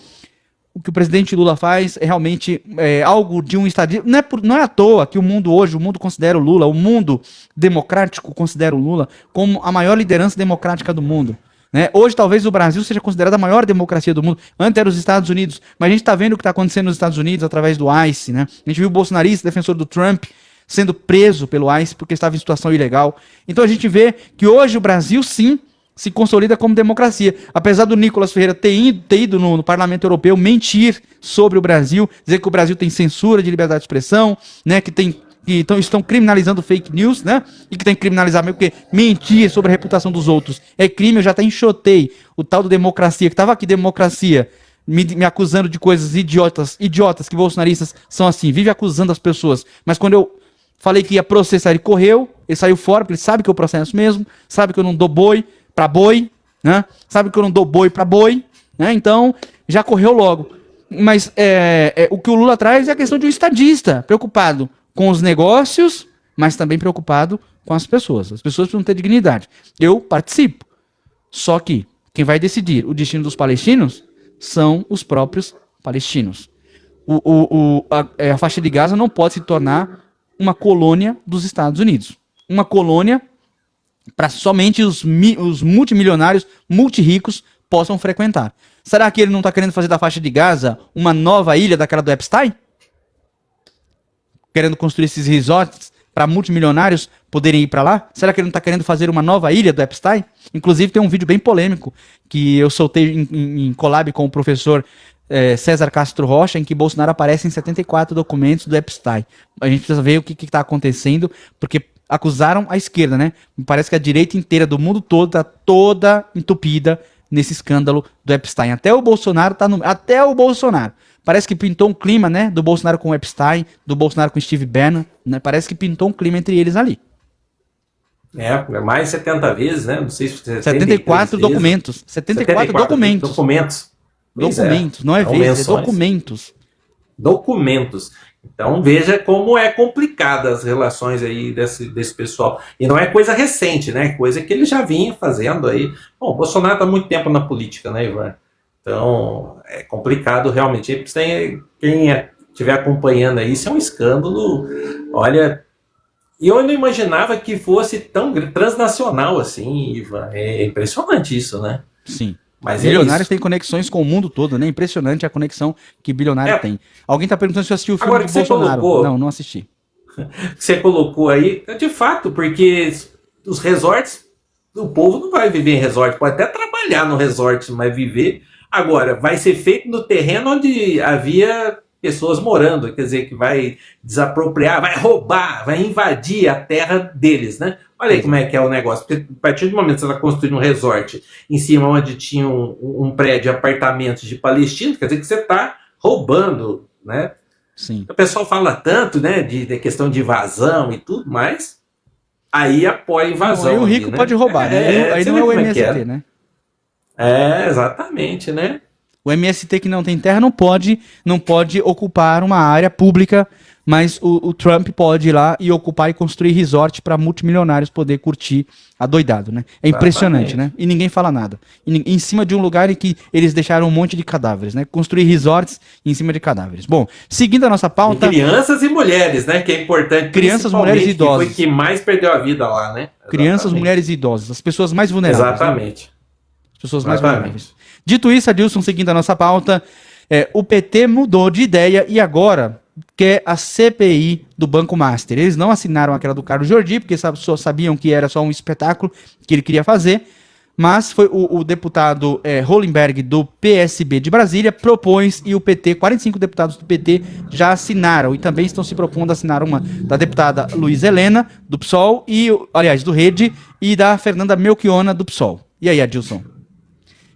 o que o presidente Lula faz é realmente algo de um estadista. Não é à toa que o mundo hoje, o mundo considera o Lula, o mundo democrático considera o Lula como a maior liderança democrática do mundo. Né? Hoje talvez o Brasil seja considerado a maior democracia do mundo. Antes era os Estados Unidos, mas a gente está vendo o que está acontecendo nos Estados Unidos através do ICE. Né? A gente viu o bolsonarista, defensor do Trump, sendo preso pelo ICE porque estava em situação ilegal. Então a gente vê que hoje o Brasil sim se consolida como democracia. Apesar do Nicolas Ferreira ter ido no Parlamento Europeu mentir sobre o Brasil, dizer que o Brasil tem censura de liberdade de expressão, né, que estão criminalizando fake news, né? E que tem que criminalizar mesmo, porque mentir sobre a reputação dos outros é crime. Eu já até enxotei o tal do democracia, que estava aqui, democracia, me acusando de coisas idiotas, que bolsonaristas são assim, vive acusando as pessoas. Mas quando eu falei que ia processar, ele correu, ele saiu fora, porque ele sabe que eu processo mesmo, sabe que eu não dou boi pra boi, né? Sabe que eu não dou boi pra boi, né? Então, já correu logo. Mas o que o Lula traz é a questão de um estadista, preocupado com os negócios, mas também preocupado com as pessoas. As pessoas precisam ter dignidade. Eu participo. Só que quem vai decidir o destino dos palestinos são os próprios palestinos. A faixa de Gaza não pode se tornar uma colônia dos Estados Unidos. Uma colônia para somente os multimilionários, multirricos possam frequentar. Será que ele não está querendo fazer da faixa de Gaza uma nova ilha daquela do Epstein? Querendo construir esses resorts para multimilionários poderem ir para lá? Será que ele não está querendo fazer uma nova ilha do Epstein? Inclusive tem um vídeo bem polêmico que eu soltei em collab com o professor César Castro Rocha, em que Bolsonaro aparece em 74 documentos do Epstein. A gente precisa ver o que está acontecendo, porque acusaram a esquerda, né? Me parece que a direita inteira do mundo todo está toda entupida nesse escândalo do Epstein. Até o Bolsonaro tá até o Bolsonaro. Parece que pintou um clima, né? Do Bolsonaro com o Epstein, do Bolsonaro com o Steve Bannon, né? Parece que pintou um clima entre eles ali. Mais 70 vezes, né? Não sei se 74 documentos. 74 documentos. Documentos, não é vezes, é documentos. Documentos. Então veja como é complicada as relações aí desse pessoal. E não é coisa recente, né? Coisa que ele já vinha fazendo aí. Bom, o Bolsonaro está há muito tempo na política, né, Ivan? Então é complicado realmente. Quem estiver acompanhando aí, isso é um escândalo. Olha, eu não imaginava que fosse tão transnacional assim, Ivan. É impressionante isso, né? Sim. Mas bilionários têm conexões com o mundo todo, né? Impressionante a conexão que bilionário tem. Alguém tá perguntando se eu assisti o filme agora, de Bolsonaro. Não assisti. Você colocou aí, de fato, porque os resorts, o povo não vai viver em resort, pode até trabalhar no resort, mas viver. Agora, vai ser feito no terreno onde havia pessoas morando, quer dizer, que vai desapropriar, vai roubar, vai invadir a terra deles, né? Olha aí como é que é o negócio, porque a partir do momento que você está construindo um resort em cima onde tinha um prédio de apartamentos de palestinos, quer dizer que você está roubando, né? Sim. O pessoal fala tanto, né, de questão de invasão e tudo, mas aí apoia a invasão. Não, aí o rico ali, né? pode roubar, né? Aí você não vê é o como que MST, né? Exatamente, né? O MST que não tem terra não pode ocupar uma área pública, mas o Trump pode ir lá e ocupar e construir resort para multimilionários poder curtir adoidado, né? É impressionante, Exatamente. né? E ninguém fala nada. Em cima de um lugar em que eles deixaram um monte de cadáveres, né? Construir resorts em cima de cadáveres. Bom, seguindo a nossa pauta... E crianças e mulheres, né? Que é importante. Crianças, mulheres e idosos. Que foi que mais perdeu a vida lá, né? Crianças, Exatamente. mulheres e idosos, as pessoas mais vulneráveis. Exatamente. Né? As pessoas mais Exatamente. vulneráveis. Dito isso, Adilson, seguindo a nossa pauta, o PT mudou de ideia e agora quer a CPI do Banco Master. Eles não assinaram aquela do Carlos Jordi, porque só sabiam que era só um espetáculo que ele queria fazer, mas foi o deputado Hollenberg, do PSB de Brasília, propôs e o PT, 45 deputados do PT, já assinaram e também estão se propondo a assinar uma da deputada Luísa Helena, do PSOL, aliás, do Rede, e da Fernanda Melchiona, do PSOL. E aí, Adilson?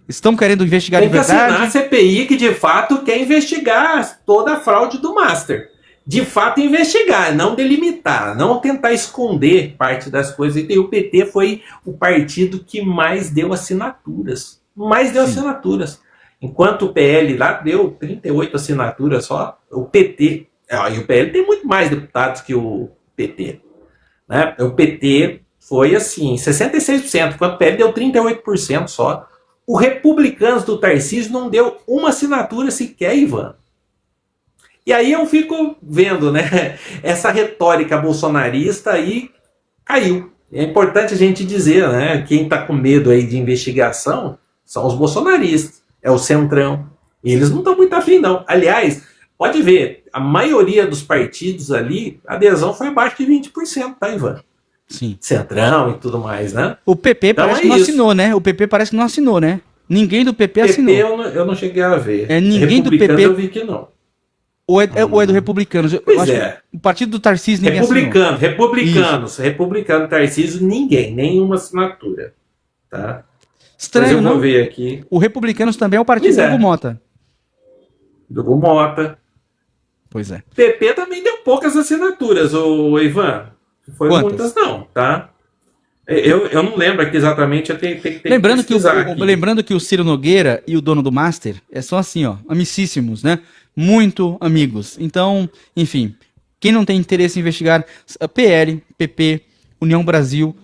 Estão querendo investigar Tem de que assinar verdade? a CPI que de fato quer investigar toda a fraude do Master. De fato investigar, não delimitar, não tentar esconder parte das coisas. E o PT foi o partido que mais deu assinaturas. Enquanto o PL lá deu 38 assinaturas só, o PT... E o PL tem muito mais deputados que o PT. Né? O PT foi assim, 66%, enquanto o PL deu 38% só. O Republicanos do Tarcísio não deu uma assinatura sequer, Ivan. E aí eu fico vendo, né? Essa retórica bolsonarista aí caiu. É importante a gente dizer, né? Quem está com medo aí de investigação são os bolsonaristas. É o Centrão. E eles não estão muito afim, não. Aliás, pode ver, a maioria dos partidos ali, a adesão foi abaixo de 20%, tá, Ivan? Sim. Centrão e tudo mais, né? O PP Então parece é que não isso. assinou, né? O PP parece que não assinou, né? Ninguém do PP PP assinou. eu não cheguei a ver. Ninguém do Republicanos PP eu vi que não. Ou é do Republicanos? Eu Pois acho é. que o partido do Tarcísio ninguém assinou. Republicano, Tarcísio, ninguém, nenhuma assinatura. Tá? Mas Estranho, eu vou não? ver aqui. O Republicanos também é o partido Pois é. do Hugo Mota. Do Mota. Pois é. PP também deu poucas assinaturas, o Ivan. Não foi Quantas? muitas, não, tá? Eu não lembro aqui exatamente, eu tenho que Lembrando que, pesquisar aqui. lembrando que o Ciro Nogueira e o dono do Master são assim, ó, amicíssimos, né? Muito amigos. Então, enfim, quem não tem interesse em investigar, PL, PP, União Brasil,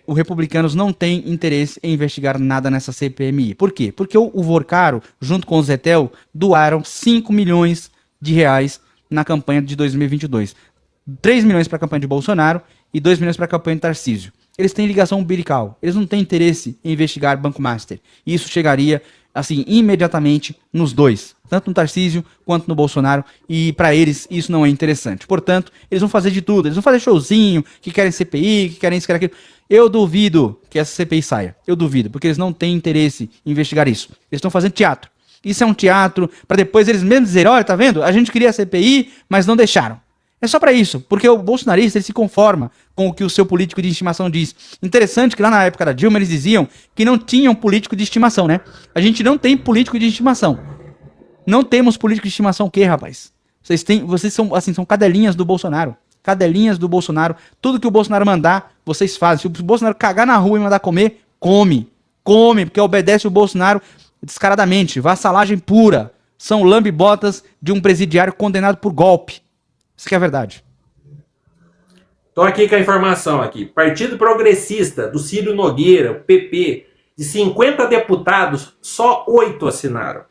o Republicanos não tem interesse em investigar nada nessa CPMI. Por quê? Porque o Vorcaro, junto com o Zetel, doaram 5 milhões de reais na campanha de 2022. 3 milhões para a campanha de Bolsonaro e 2 milhões para a campanha de Tarcísio. Eles têm ligação umbilical. Eles não têm interesse em investigar Banco Master. E isso chegaria, assim, imediatamente nos dois. Tanto no Tarcísio quanto no Bolsonaro. E para eles isso não é interessante. Portanto, eles vão fazer de tudo. Eles vão fazer showzinho, que querem CPI, que querem isso, que querem aquilo. Eu duvido que essa CPI saia. Eu duvido, porque eles não têm interesse em investigar isso. Eles estão fazendo teatro. Isso é um teatro para depois eles mesmos dizerem, olha, tá vendo? A gente queria a CPI, mas não deixaram. É só pra isso, porque o bolsonarista ele se conforma com o que o seu político de estimação diz. Interessante que lá na época da Dilma eles diziam que não tinham político de estimação, né? A gente não tem político de estimação. Não temos político de estimação o quê, rapaz? Vocês são, assim, são cadelinhas do Bolsonaro. Cadelinhas do Bolsonaro. Tudo que o Bolsonaro mandar, vocês fazem. Se o Bolsonaro cagar na rua e mandar comer, come. Come, porque obedece o Bolsonaro descaradamente. Vassalagem pura. São lambe-botas de um presidiário condenado por golpe. Isso que é verdade. Estou aqui com a informação aqui. Partido Progressista do Ciro Nogueira, o PP, de 50 deputados, só 8 assinaram.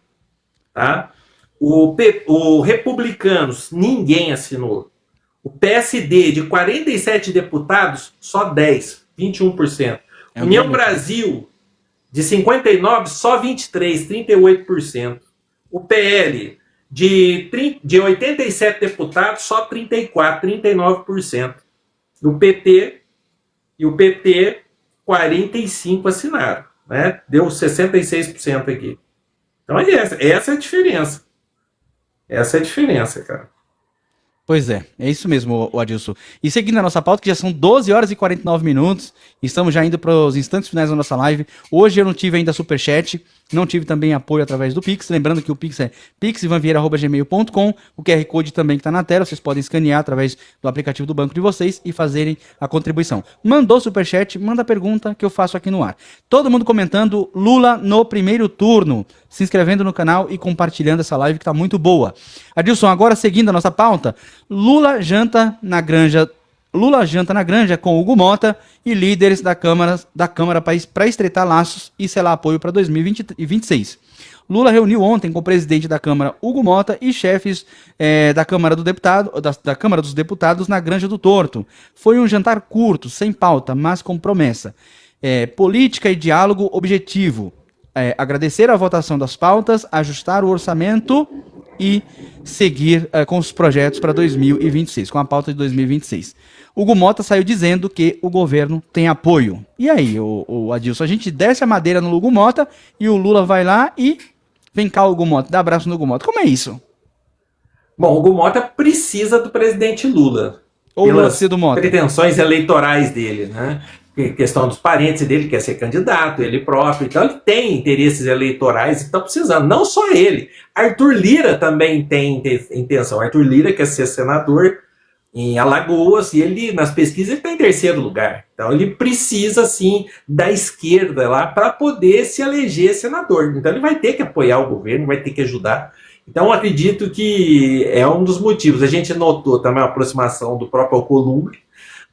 Tá? O Republicanos, ninguém assinou. O PSD, de 47 deputados, só 10, 21%. União Brasil, de 59, só 23, 38%. O PL, de 87 deputados, só 34, 39%. O PT, 45 assinaram. Né? Deu 66% aqui. Então essa é a diferença. Essa é a diferença, cara. Pois é isso mesmo, o Adilson. E seguindo a nossa pauta, que já são 12 horas e 49 minutos, estamos já indo para os instantes finais da nossa live. Hoje eu não tive ainda superchat, não tive também apoio através do Pix. Lembrando que o Pix é pixivanvieira@gmail.com. O QR Code também que está na tela, vocês podem escanear através do aplicativo do banco de vocês e fazerem a contribuição. Mandou superchat, manda pergunta que eu faço aqui no ar. Todo mundo comentando Lula no primeiro turno, se inscrevendo no canal e compartilhando essa live que está muito boa. Adilson, agora seguindo a nossa pauta, Lula janta na granja com Hugo Mota e líderes da Câmara para estreitar laços e selar apoio para 2026. Lula reuniu ontem com o presidente da Câmara, Hugo Mota, e chefes da Câmara dos Deputados na Granja do Torto. Foi um jantar curto, sem pauta, mas com promessa. Política e diálogo objetivo. Agradecer a votação das pautas, ajustar o orçamento e seguir com os projetos para 2026, com a pauta de 2026. Hugo Mota saiu dizendo que o governo tem apoio. E aí, o Adilson, a gente desce a madeira no Hugo Mota e o Lula vai lá e vem cá, Hugo Mota, dá abraço no Hugo Mota. Como é isso? Bom, o Hugo Mota precisa do presidente Lula. Ou pelas do Mota? Pretensões eleitorais dele, né? Questão dos parentes dele, quer ser candidato, ele próprio, então ele tem interesses eleitorais e estão precisando, não só ele. Arthur Lira também tem intenção. Arthur Lira quer ser senador em Alagoas e ele, nas pesquisas, ele está em terceiro lugar. Então ele precisa, sim, da esquerda lá para poder se eleger senador. Então ele vai ter que apoiar o governo, vai ter que ajudar. Então acredito que é um dos motivos. A gente notou também a aproximação do próprio Alcolumbre,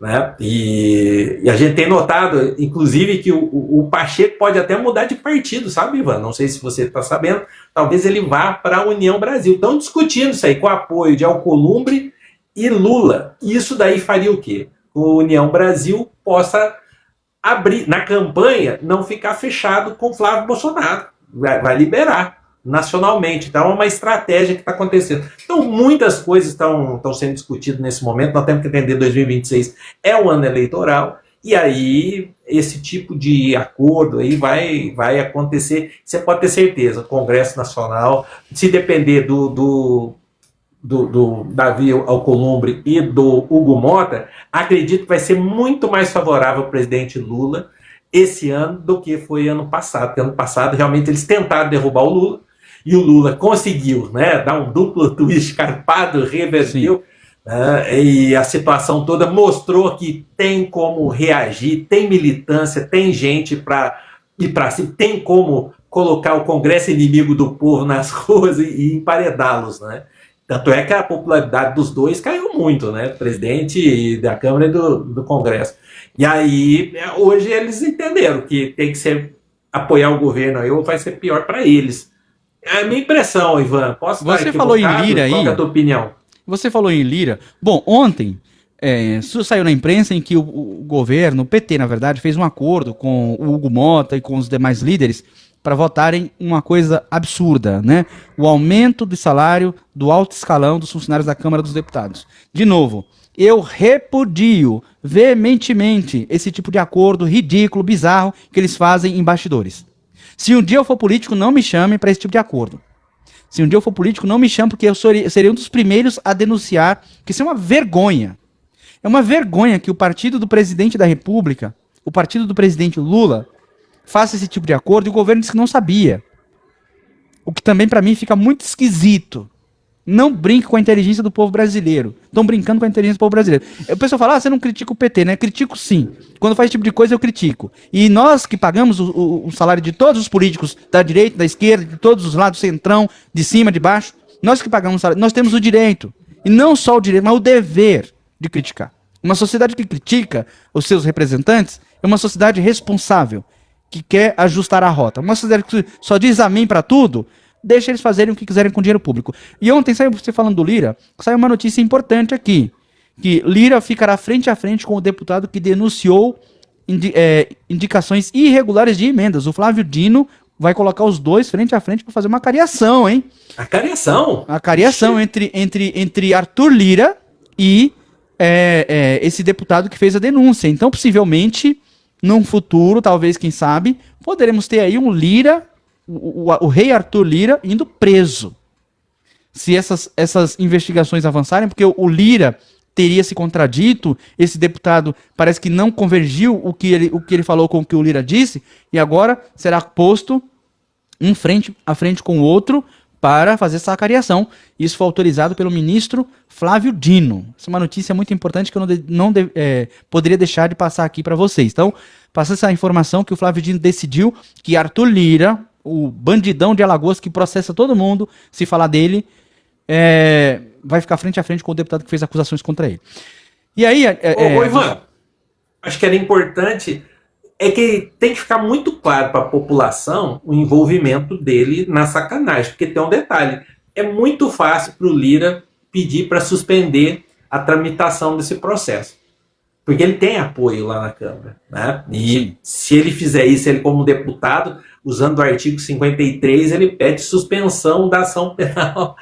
né? E a gente tem notado, inclusive, que o Pacheco pode até mudar de partido, sabe, Ivan? Não sei se você está sabendo, talvez ele vá para a União Brasil. Estão discutindo isso aí com o apoio de Alcolumbre e Lula. Isso daí faria o quê? O União Brasil possa abrir, na campanha, não ficar fechado com Flávio Bolsonaro. Vai liberar nacionalmente. Então é uma estratégia que está acontecendo. Então muitas coisas estão sendo discutidas nesse momento. Nós temos que entender que 2026 é o ano eleitoral e aí esse tipo de acordo aí vai acontecer. Você pode ter certeza, o Congresso Nacional, se depender do Davi Alcolumbre e do Hugo Mota, acredito que vai ser muito mais favorável ao presidente Lula esse ano do que foi ano passado. Porque ano passado realmente eles tentaram derrubar o Lula e o Lula conseguiu, né, dar um duplo twist carpado, reverteu, né, e a situação toda mostrou que tem como reagir, tem militância, tem gente para ir para cima, tem como colocar o Congresso inimigo do povo nas ruas e emparedá-los, né? Tanto é que a popularidade dos dois caiu muito, né? Presidente da Câmara e do Congresso. E aí, hoje eles entenderam que tem que ser apoiar o governo aí ou vai ser pior para eles. É a minha impressão, Ivan. Posso estar Você falou em Lira aí? Qual é a tua opinião? Você falou em Lira. Bom, ontem isso saiu na imprensa em que o governo, o PT, na verdade, fez um acordo com o Hugo Mota e com os demais líderes para votarem uma coisa absurda, né? O aumento do salário do alto escalão dos funcionários da Câmara dos Deputados. De novo, eu repudio veementemente esse tipo de acordo ridículo, bizarro, que eles fazem em bastidores. Se um dia eu for político, não me chame para esse tipo de acordo. Se um dia eu for político, não me chame, porque eu serei um dos primeiros a denunciar que isso é uma vergonha. É uma vergonha que o partido do presidente da República, o partido do presidente Lula, faça esse tipo de acordo e o governo diz que não sabia. O que também para mim fica muito esquisito. Não brinque com a inteligência do povo brasileiro. Estão brincando com a inteligência do povo brasileiro. O pessoal fala, você não critica o PT, né? Critico sim. Quando faz esse tipo de coisa, eu critico. E nós que pagamos o salário de todos os políticos, da direita, da esquerda, de todos os lados, centrão, de cima, de baixo, nós que pagamos o salário, nós temos o direito. E não só o direito, mas o dever de criticar. Uma sociedade que critica os seus representantes é uma sociedade responsável, que quer ajustar a rota. Uma sociedade que só diz amém para tudo, deixa eles fazerem o que quiserem com o dinheiro público. E ontem, saiu você falando do Lira, saiu uma notícia importante aqui, que Lira ficará frente a frente com o deputado que denunciou indicações irregulares de emendas. O Flávio Dino vai colocar os dois frente a frente para fazer uma cariação, hein? A cariação? A cariação entre Arthur Lira e esse deputado que fez a denúncia. Então, possivelmente, num futuro, talvez, quem sabe, poderemos ter aí um Lira, o rei Arthur Lira, indo preso. se essas investigações avançarem, porque o Lira teria se contradito, esse deputado parece que não convergiu o que ele falou com o que o Lira disse, e agora será posto à frente com o outro para fazer essa acariação. Isso foi autorizado pelo ministro Flávio Dino. Essa é uma notícia muito importante que eu não poderia deixar de passar aqui para vocês. Então, passa essa informação que o Flávio Dino decidiu que Arthur Lira, o bandidão de Alagoas que processa todo mundo, se falar dele, vai ficar frente a frente com o deputado que fez acusações contra ele. E aí... Ô, Ivan, acho que era importante... É que tem que ficar muito claro para a população o envolvimento dele na sacanagem, porque tem um detalhe, é muito fácil para o Lira pedir para suspender a tramitação desse processo, porque ele tem apoio lá na Câmara, né? E Sim. se ele fizer isso, ele como deputado, usando o artigo 53, ele pede suspensão da ação penal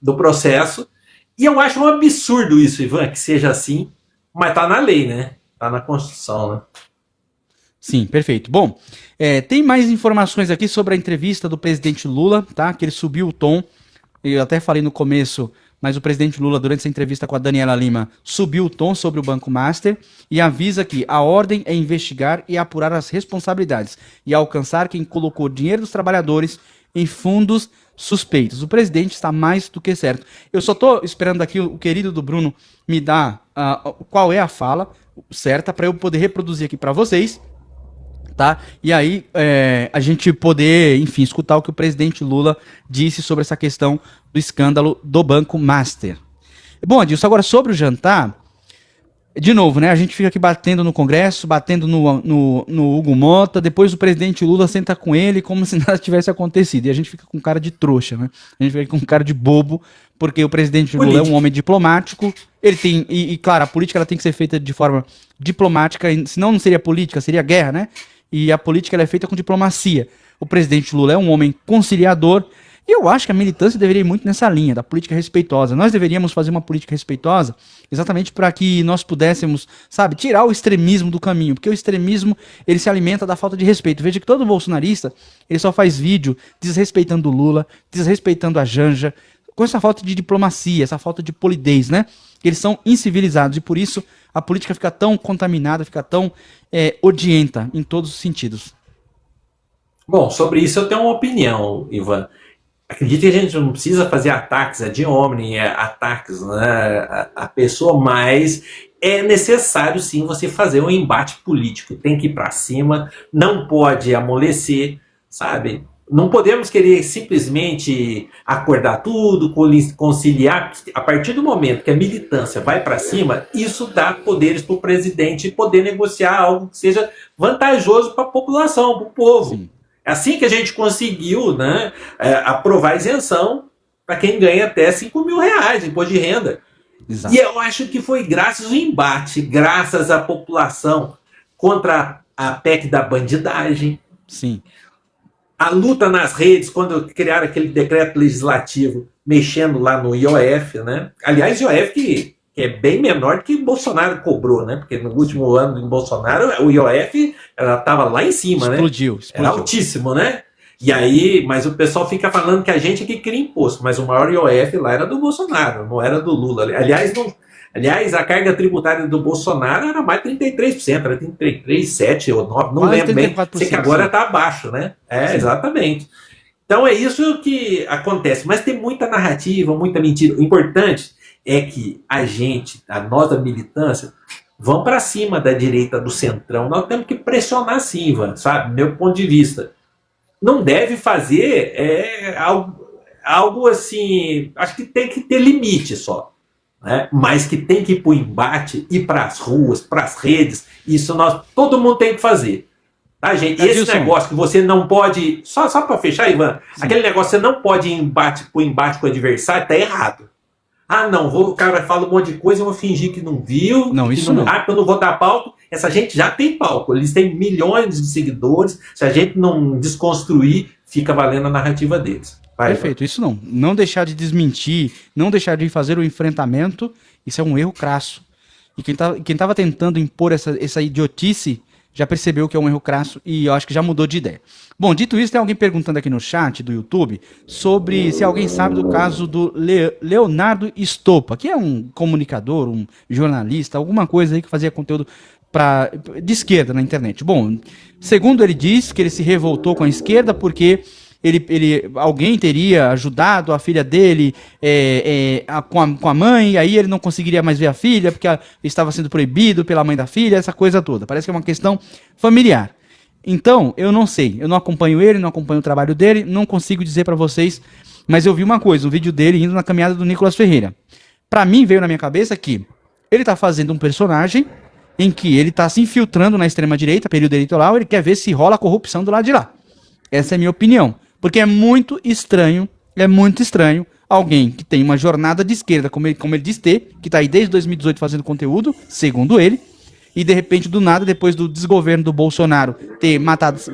do processo, e eu acho um absurdo isso, Ivan, que seja assim, mas tá na lei, né? Tá na Constituição, né? Sim, perfeito. Bom, tem mais informações aqui sobre a entrevista do presidente Lula, tá? Que ele subiu o tom. Eu até falei no começo, mas o presidente Lula, durante essa entrevista com a Daniela Lima, subiu o tom sobre o Banco Master e avisa que a ordem é investigar e apurar as responsabilidades e alcançar quem colocou dinheiro dos trabalhadores em fundos suspeitos. O presidente está mais do que certo. Eu só estou esperando aqui o querido do Bruno me dar qual é a fala certa para eu poder reproduzir aqui para vocês. Tá? E aí a gente poder, enfim, escutar o que o presidente Lula disse sobre essa questão do escândalo do Banco Master. Bom, Adilson, agora sobre o jantar, de novo, né? A gente fica aqui batendo no Congresso, batendo no Hugo Mota, depois o presidente Lula senta com ele como se nada tivesse acontecido. E a gente fica com cara de trouxa, né? A gente fica com cara de bobo, porque o presidente Lula é um homem diplomático. Ele tem, e claro, a política ela tem que ser feita de forma diplomática, senão não seria política, seria guerra, né? E a política ela é feita com diplomacia. O presidente Lula é um homem conciliador e eu acho que a militância deveria ir muito nessa linha, da política respeitosa. Nós deveríamos fazer uma política respeitosa exatamente para que nós pudéssemos, sabe, tirar o extremismo do caminho, porque o extremismo ele se alimenta da falta de respeito. Veja que todo bolsonarista ele só faz vídeo desrespeitando o Lula, desrespeitando a Janja, com essa falta de diplomacia, essa falta de polidez, né? Eles são incivilizados e por isso a política fica tão contaminada, fica tão odienta em todos os sentidos. Bom, sobre isso eu tenho uma opinião, Ivan. Acredito que a gente não precisa fazer ataques ad hominem, ataques, né, a pessoa, mas é necessário sim você fazer um embate político. Tem que ir para cima, não pode amolecer, sabe? Não podemos querer simplesmente acordar tudo, conciliar. A partir do momento que a militância vai para cima, isso dá poderes para o presidente poder negociar algo que seja vantajoso para a população, para o povo. Sim. É assim que a gente conseguiu, né, aprovar a isenção para quem ganha até R$5.000 de imposto de renda. Exato. E eu acho que foi graças ao embate, graças à população contra a PEC da bandidagem. Sim. A luta nas redes, quando criaram aquele decreto legislativo mexendo lá no IOF, né? Aliás, IOF que é bem menor do que o Bolsonaro cobrou, né? Porque no último ano do Bolsonaro, o IOF estava lá em cima, explodiu, né? Era altíssimo, né? E aí, mas o pessoal fica falando que a gente é que cria imposto, mas o maior IOF lá era do Bolsonaro, não era do Lula. Aliás, a carga tributária do Bolsonaro era mais de 33%, era 33,7% ou 9%, não lembro bem. Sei que agora está abaixo, né? Sim. Exatamente. Então é isso que acontece. Mas tem muita narrativa, muita mentira. O importante é que nós da militância, vamos para cima da direita, do centrão. Nós temos que pressionar sim, Ivan, sabe? Meu ponto de vista. Não deve fazer algo assim. Acho que tem que ter limite só. Né? Mas que tem que ir para o embate, ir para as ruas, para as redes, isso todo mundo tem que fazer. Tá, gente? Esse negócio que você não pode. Só para fechar, Ivan, sim, aquele negócio que você não pode ir para o embate com o adversário, tá errado. Ah, não, o cara fala um monte de coisa, eu vou fingir que não viu. Não, isso não. Ah, eu não vou dar palco. Essa gente já tem palco, eles têm milhões de seguidores. Se a gente não desconstruir, fica valendo a narrativa deles. Vai, perfeito, isso não. Não deixar de desmentir, não deixar de fazer o enfrentamento, isso é um erro crasso. E quem estava tentando impor essa idiotice já percebeu que é um erro crasso e eu acho que já mudou de ideia. Bom, dito isso, tem alguém perguntando aqui no chat do YouTube sobre se alguém sabe do caso do Leonardo Stoppa, que é um comunicador, um jornalista, alguma coisa aí que fazia conteúdo de esquerda na internet. Bom, segundo ele diz que ele se revoltou com a esquerda porque alguém teria ajudado a filha dele com a mãe, e aí ele não conseguiria mais ver a filha porque estava sendo proibido pela mãe da filha, essa coisa toda. Parece que é uma questão familiar. Então, eu não sei, eu não acompanho ele, não acompanho o trabalho dele, não consigo dizer pra vocês, mas eu vi uma coisa, um vídeo dele indo na caminhada do Nicolas Ferreira. Pra mim, veio na minha cabeça que ele tá fazendo um personagem em que ele tá se infiltrando na extrema-direita, período eleitoral, ele quer ver se rola a corrupção do lado de lá. Essa é a minha opinião. Porque é muito estranho alguém que tem uma jornada de esquerda, como ele diz ter, que tá aí desde 2018 fazendo conteúdo, segundo ele, e de repente, do nada, depois do desgoverno do Bolsonaro ter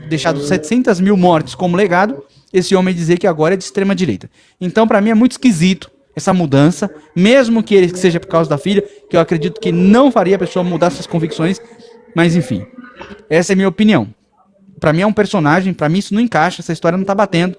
deixado 700 mil mortes como legado, esse homem dizer que agora é de extrema direita. Então, pra mim, é muito esquisito essa mudança, mesmo que ele seja por causa da filha, que eu acredito que não faria a pessoa mudar suas convicções, mas enfim, essa é a minha opinião. Pra mim é um personagem, pra mim isso não encaixa, essa história não tá batendo,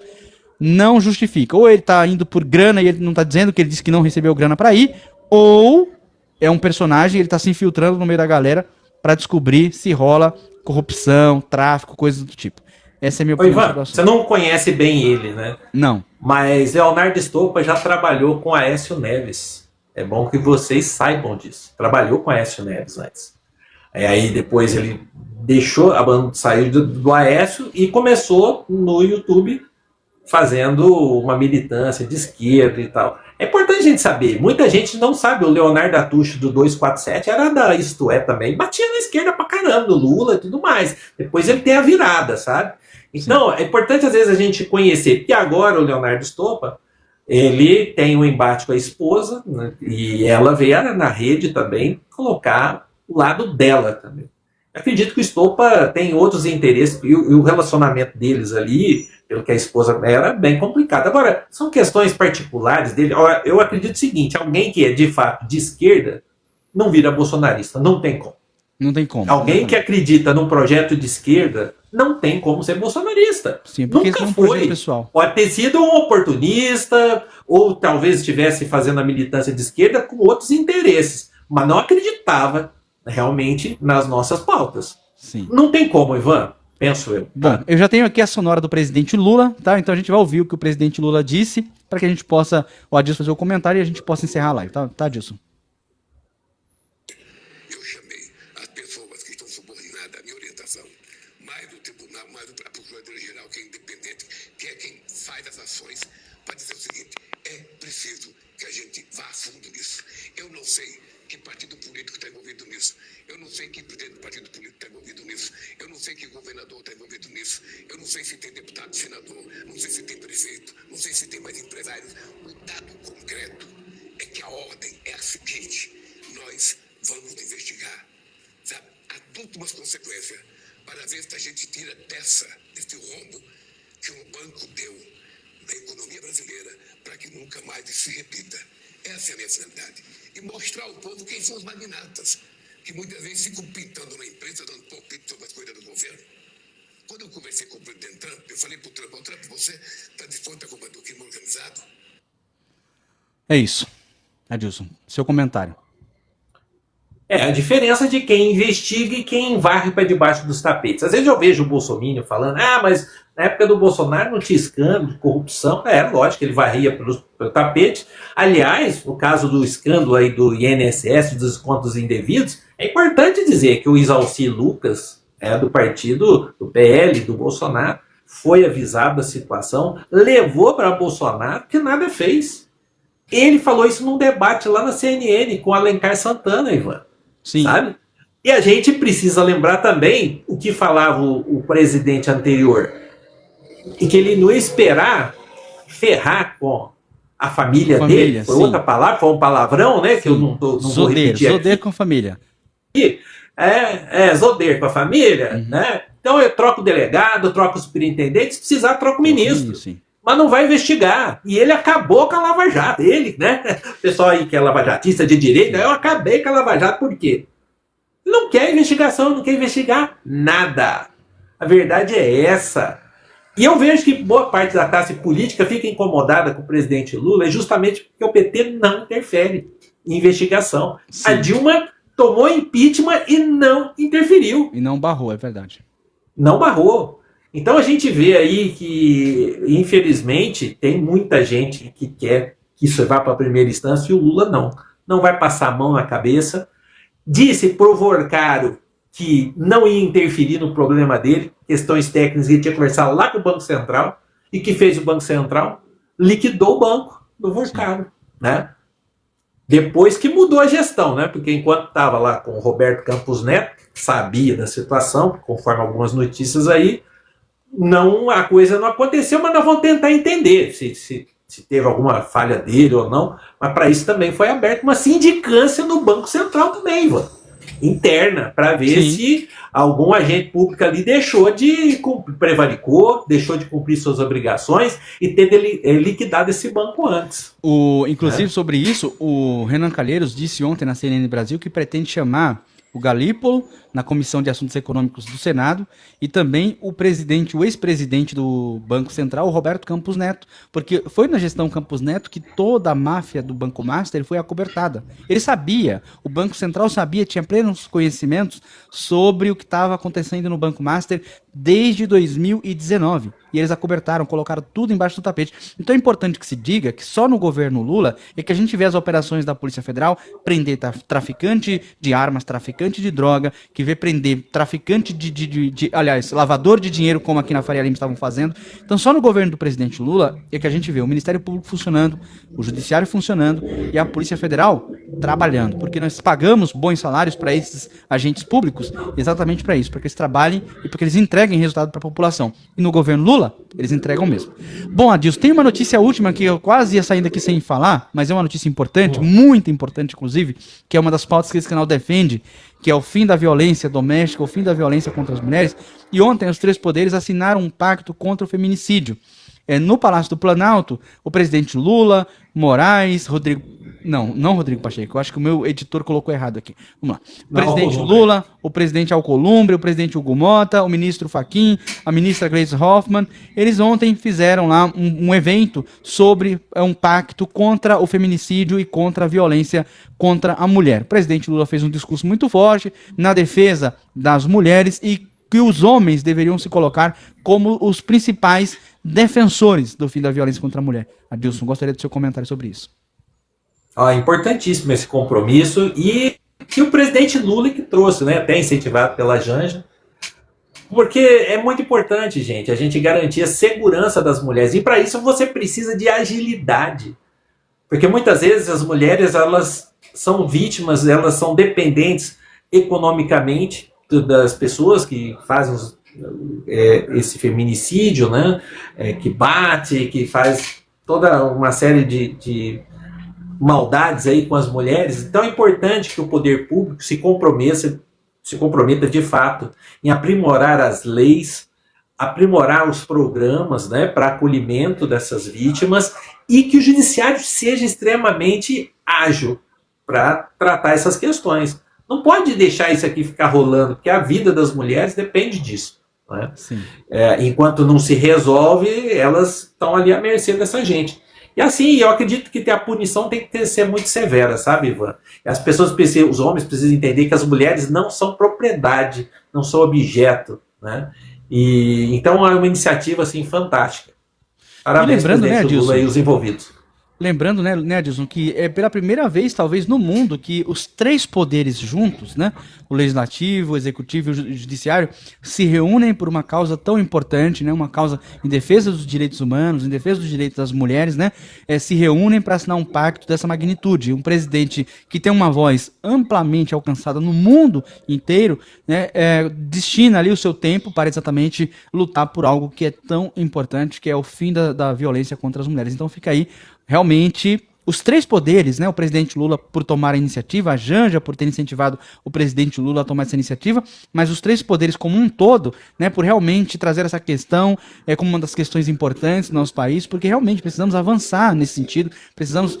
não justifica. Ou ele tá indo por grana e ele não tá dizendo que ele disse que não recebeu grana pra ir, ou é um personagem, ele tá se infiltrando no meio da galera pra descobrir se rola corrupção, tráfico, coisas do tipo. Essa é a minha opinião. Ivan, você não conhece bem ele, né? Não. Mas Leonardo Stoppa já trabalhou com Aécio Neves. É bom que vocês saibam disso. Trabalhou com Aécio Neves antes. Aí depois ele saiu do Aécio e começou no YouTube fazendo uma militância de esquerda e tal. É importante a gente saber, muita gente não sabe, o Leonardo Atucho do 247 era da Isto É também, batia na esquerda pra caramba, do Lula e tudo mais. Depois ele tem a virada, sabe? Então, é importante às vezes a gente conhecer, porque agora o Leonardo Stoppa, ele tem um embate com a esposa, né, e ela veio na rede também colocar o lado dela também. Acredito que o Stoppa tem outros interesses, e o relacionamento deles ali, pelo que a esposa era, bem complicado. Agora, são questões particulares dele. Eu acredito o seguinte, alguém que é de fato de esquerda não vira bolsonarista, não tem como. Não tem como. Alguém que acredita num projeto de esquerda não tem como ser bolsonarista. Sim, porque nunca é um foi. projeto pessoal. Pode ter sido um oportunista, ou talvez estivesse fazendo a militância de esquerda com outros interesses, mas não acreditava realmente nas nossas pautas. Sim. Não tem como, Ivan, penso eu. Bom, eu já tenho aqui a sonora do presidente Lula, tá? Então a gente vai ouvir o que o presidente Lula disse, para que a gente possa, o Adilson fazer o comentário e a gente possa encerrar a live, tá, Adilson? Eu chamei as pessoas que estão subordinadas à minha orientação, mais do tribunal, mais do Procurador-Geral, que é independente, que é quem faz as ações, para dizer o seguinte: é preciso que a gente vá a fundo nisso. Eu não sei que partido político está envolvido nisso. Eu não sei que presidente do partido político está envolvido nisso. Eu não sei que governador está envolvido nisso. Eu não sei se tem deputado, senador. Não sei se tem prefeito. Não sei se tem mais empresários. O dado concreto é que a ordem é a seguinte: nós vamos investigar, sabe, as últimas consequências para ver se a gente tira desse rombo que um banco deu na economia brasileira para que nunca mais isso se repita. Essa é a minha finalidade. E mostrar ao povo quem são os magnatas, que muitas vezes ficam pintando na imprensa, dando palpite sobre as coisas do governo. Quando eu conversei com o presidente Trump, eu falei para o Trump, você está disposto a combater o crime organizado? É isso. Adilson, seu comentário. É a diferença de quem investiga e quem varre para debaixo dos tapetes. Às vezes eu vejo o Bolsonaro falando, mas na época do Bolsonaro não tinha escândalo de corrupção. Lógico que ele varria pelo tapete. Aliás, no caso do escândalo aí do INSS, dos descontos indevidos, é importante dizer que o Isalci Lucas, do partido do PL, do Bolsonaro, foi avisado da situação, levou para Bolsonaro, que nada fez. Ele falou isso num debate lá na CNN com Alencar Santana, Ivan. Sim. Sabe? E a gente precisa lembrar também o que falava o presidente anterior, e que ele não ia esperar ferrar com a família dele, foi outra palavra, foi um palavrão, né? Sim. Que eu não vou repetir aqui. Zoder com a família. Zoder com a família, né? Então eu troco o delegado, troco o superintendente, se precisar troco o ministro. Sim. Mas não vai investigar. E ele acabou com a Lava Jato. Ele, né? O pessoal aí que é lavajatista de direita, eu acabei com a Lava Jato. Por quê? Não quer investigação, não quer investigar nada. A verdade é essa. E eu vejo que boa parte da classe política fica incomodada com o presidente Lula justamente porque o PT não interfere em investigação. Sim. A Dilma tomou impeachment e não interferiu. E não barrou, é verdade. Não barrou. Então a gente vê aí que, infelizmente, tem muita gente que quer que isso vá para a primeira instância e o Lula não. Não vai passar a mão na cabeça. Disse provocaram que não ia interferir no problema dele, questões técnicas, ele tinha que conversar lá com o Banco Central, e que fez o Banco Central? Liquidou o banco do Vorcaro, né? Depois que mudou a gestão, né? Porque enquanto estava lá com o Roberto Campos Neto, sabia da situação, conforme algumas notícias aí, não, a coisa não aconteceu, mas nós vamos tentar entender se teve alguma falha dele ou não, mas para isso também foi aberta uma sindicância no Banco Central também, Ivan, interna, para ver Sim. se algum agente público ali deixou de prevaricou, deixou de cumprir suas obrigações e ter liquidado esse banco antes. Inclusive, sobre isso, o Renan Calheiros disse ontem na CNN Brasil que pretende chamar o Galípolo na Comissão de Assuntos Econômicos do Senado e também o ex-presidente do Banco Central, o Roberto Campos Neto, porque foi na gestão Campos Neto que toda a máfia do Banco Master foi acobertada. Ele sabia, o Banco Central sabia, tinha plenos conhecimentos sobre o que estava acontecendo no Banco Master desde 2019. E eles acobertaram, colocaram tudo embaixo do tapete. Então é importante que se diga que só no governo Lula é que a gente vê as operações da Polícia Federal prender traficante de armas, traficante de droga, que vê prender traficante aliás, lavador de dinheiro, como aqui na Faria Lima estavam fazendo. Então só no governo do presidente Lula é que a gente vê o Ministério Público funcionando, o Judiciário funcionando e a Polícia Federal trabalhando. Porque nós pagamos bons salários para esses agentes públicos exatamente para isso, para que eles trabalhem e para que eles entreguem resultado para a população. E no governo Lula, eles entregam mesmo. Bom, Adilson, tem uma notícia última que eu quase ia saindo aqui sem falar, mas é uma notícia importante, muito importante inclusive, que é uma das pautas que esse canal defende, que é o fim da violência doméstica, o fim da violência contra as mulheres. E ontem os três poderes assinaram um pacto contra o feminicídio. No Palácio do Planalto, o presidente Lula, Moraes, Rodrigo Pacheco, eu acho que o meu editor colocou errado aqui. Vamos lá. O presidente Lula, o presidente Alcolumbre, o presidente Hugo Mota, o ministro Fachin, a ministra Gleisi Hoffmann, eles ontem fizeram lá um evento sobre um pacto contra o feminicídio e contra a violência contra a mulher. O presidente Lula fez um discurso muito forte na defesa das mulheres e que os homens deveriam se colocar como os principais defensores do fim da violência contra a mulher. Adilson, gostaria do seu comentário sobre isso. Importantíssimo esse compromisso e que o presidente Lula que trouxe, né, até incentivado pela Janja, porque é muito importante, gente, a gente garantir a segurança das mulheres e para isso você precisa de agilidade, porque muitas vezes as mulheres elas são vítimas, elas são dependentes economicamente das pessoas que fazem esse feminicídio, né? Que bate, que faz toda uma série de maldades aí com as mulheres. Então é importante que o poder público se comprometa de fato em aprimorar as leis, aprimorar os programas, né, para acolhimento dessas vítimas e que o judiciário seja extremamente ágil para tratar essas questões. Não pode deixar isso aqui ficar rolando, porque a vida das mulheres depende disso. Né? Enquanto não se resolve, elas estão ali à mercê dessa gente. E assim, eu acredito que a punição tem que ser muito severa, sabe, Ivan? As pessoas precisam, os homens precisam entender que as mulheres não são propriedade, não são objeto. Né? E, então é uma iniciativa assim, fantástica. Parabéns, presidente Lula e os envolvidos. Lembrando, né, Adilson, que é pela primeira vez, talvez, no mundo, que os três poderes juntos, né, o legislativo, o executivo e o judiciário, se reúnem por uma causa tão importante, né, uma causa em defesa dos direitos humanos, em defesa dos direitos das mulheres, né, se reúnem para assinar um pacto dessa magnitude. Um presidente que tem uma voz amplamente alcançada no mundo inteiro, né, destina ali o seu tempo para exatamente lutar por algo que é tão importante, que é o fim da violência contra as mulheres. Então fica aí realmente os três poderes, né, o presidente Lula por tomar a iniciativa, a Janja por ter incentivado o presidente Lula a tomar essa iniciativa, mas os três poderes como um todo, né, por realmente trazer essa questão como uma das questões importantes do nosso país, porque realmente precisamos avançar nesse sentido, precisamos,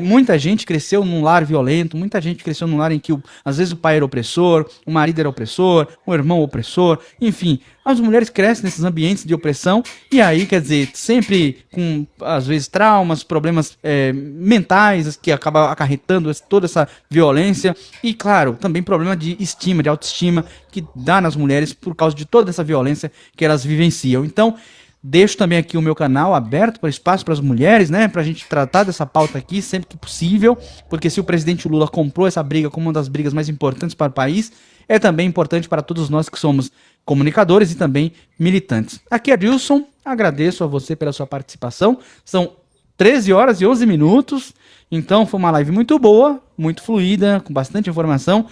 muita gente cresceu num lar violento, muita gente cresceu num lar em que às vezes o pai era opressor, o marido era opressor, o irmão opressor, enfim, as mulheres crescem nesses ambientes de opressão, e aí, quer dizer, sempre com, às vezes, traumas, problemas mentais, que acabam acarretando toda essa violência, e, claro, também problema de estima, de autoestima, que dá nas mulheres por causa de toda essa violência que elas vivenciam. Então, deixo também aqui o meu canal aberto para espaço para as mulheres, né, para a gente tratar dessa pauta aqui sempre que possível, porque se o presidente Lula comprou essa briga como uma das brigas mais importantes para o país, é também importante para todos nós que somos comunicadores e também militantes. Aqui é Adilson, agradeço a você pela sua participação, são 13 horas e 11 minutos, então foi uma live muito boa, muito fluida, com bastante informação.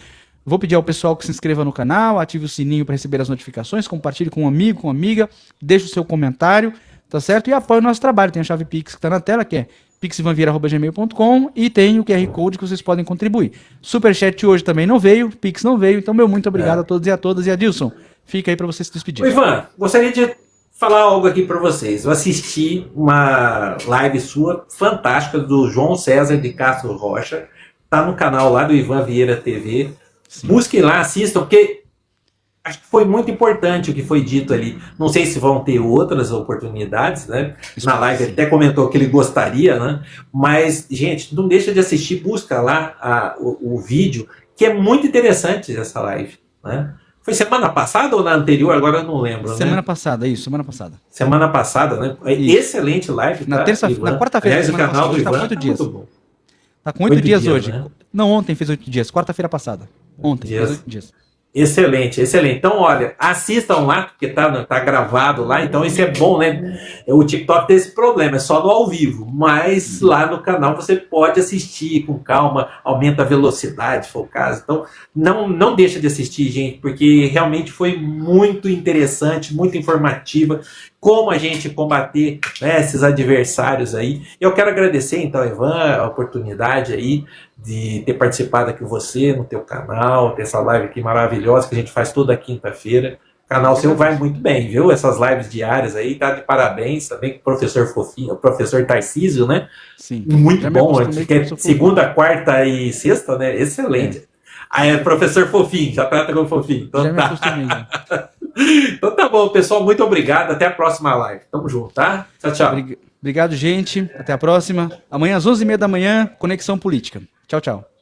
Vou pedir ao pessoal que se inscreva no canal, ative o sininho para receber as notificações, compartilhe com um amigo, com uma amiga, deixe o seu comentário, tá certo? E apoie o nosso trabalho, tem a chave Pix que está na tela, que é pixivanvieira@gmail.com, e tem o QR Code que vocês podem contribuir. Superchat hoje também não veio, Pix não veio, então meu muito obrigado a todos e a todas, e Adilson, fica aí para você se despedir. Ô, Ivan, gostaria de falar algo aqui para vocês. Eu assisti uma live sua fantástica do João César de Castro Rocha, tá no canal lá do Ivan Vieira TV. Sim. Busquem lá, assistam, porque acho que foi muito importante o que foi dito ali. Não sei se vão ter outras oportunidades, né? Na live ele até comentou que ele gostaria, né? Mas, gente, não deixa de assistir, busca lá o vídeo, que é muito interessante essa live, né? Foi semana passada ou na anterior? Agora eu não lembro, semana né? Passada, isso, semana passada. Semana passada, né? Isso. Excelente live. Na terça-feira, na quarta-feira. Aliás, o canal do Ivan tá com 8 dias. Muito bom. Tá com 8 dias hoje. Né? Não, ontem fez 8 dias, quarta-feira passada. Ontem fez 8 dias. Excelente, excelente. Então, olha, assistam lá, porque tá gravado lá, então isso é bom, né? O TikTok tem esse problema, é só no ao vivo, mas lá no canal você pode assistir com calma, aumenta a velocidade, se for o caso. Então, não deixa de assistir, gente, porque realmente foi muito interessante, muito informativa, como a gente combater, né, esses adversários aí. Eu quero agradecer, então, Ivan, a oportunidade aí de ter participado aqui com você no teu canal, ter essa live aqui maravilhosa que a gente faz toda quinta-feira. O canal seu vai muito bem, viu? Essas lives diárias aí, tá de parabéns também com o professor Fofinho, o professor Tarcísio, né? Sim. Muito bom, segunda, quarta e sexta, né? Excelente. Aí é professor Fofinho, já trata como Fofinho. Então, já tá. Então tá bom, pessoal, muito obrigado, até a próxima live. Tamo junto, tá? Tchau, tchau. Obrigado, gente. Até a próxima. Amanhã às 11h30 da manhã, Conexão Política. Tchau, tchau.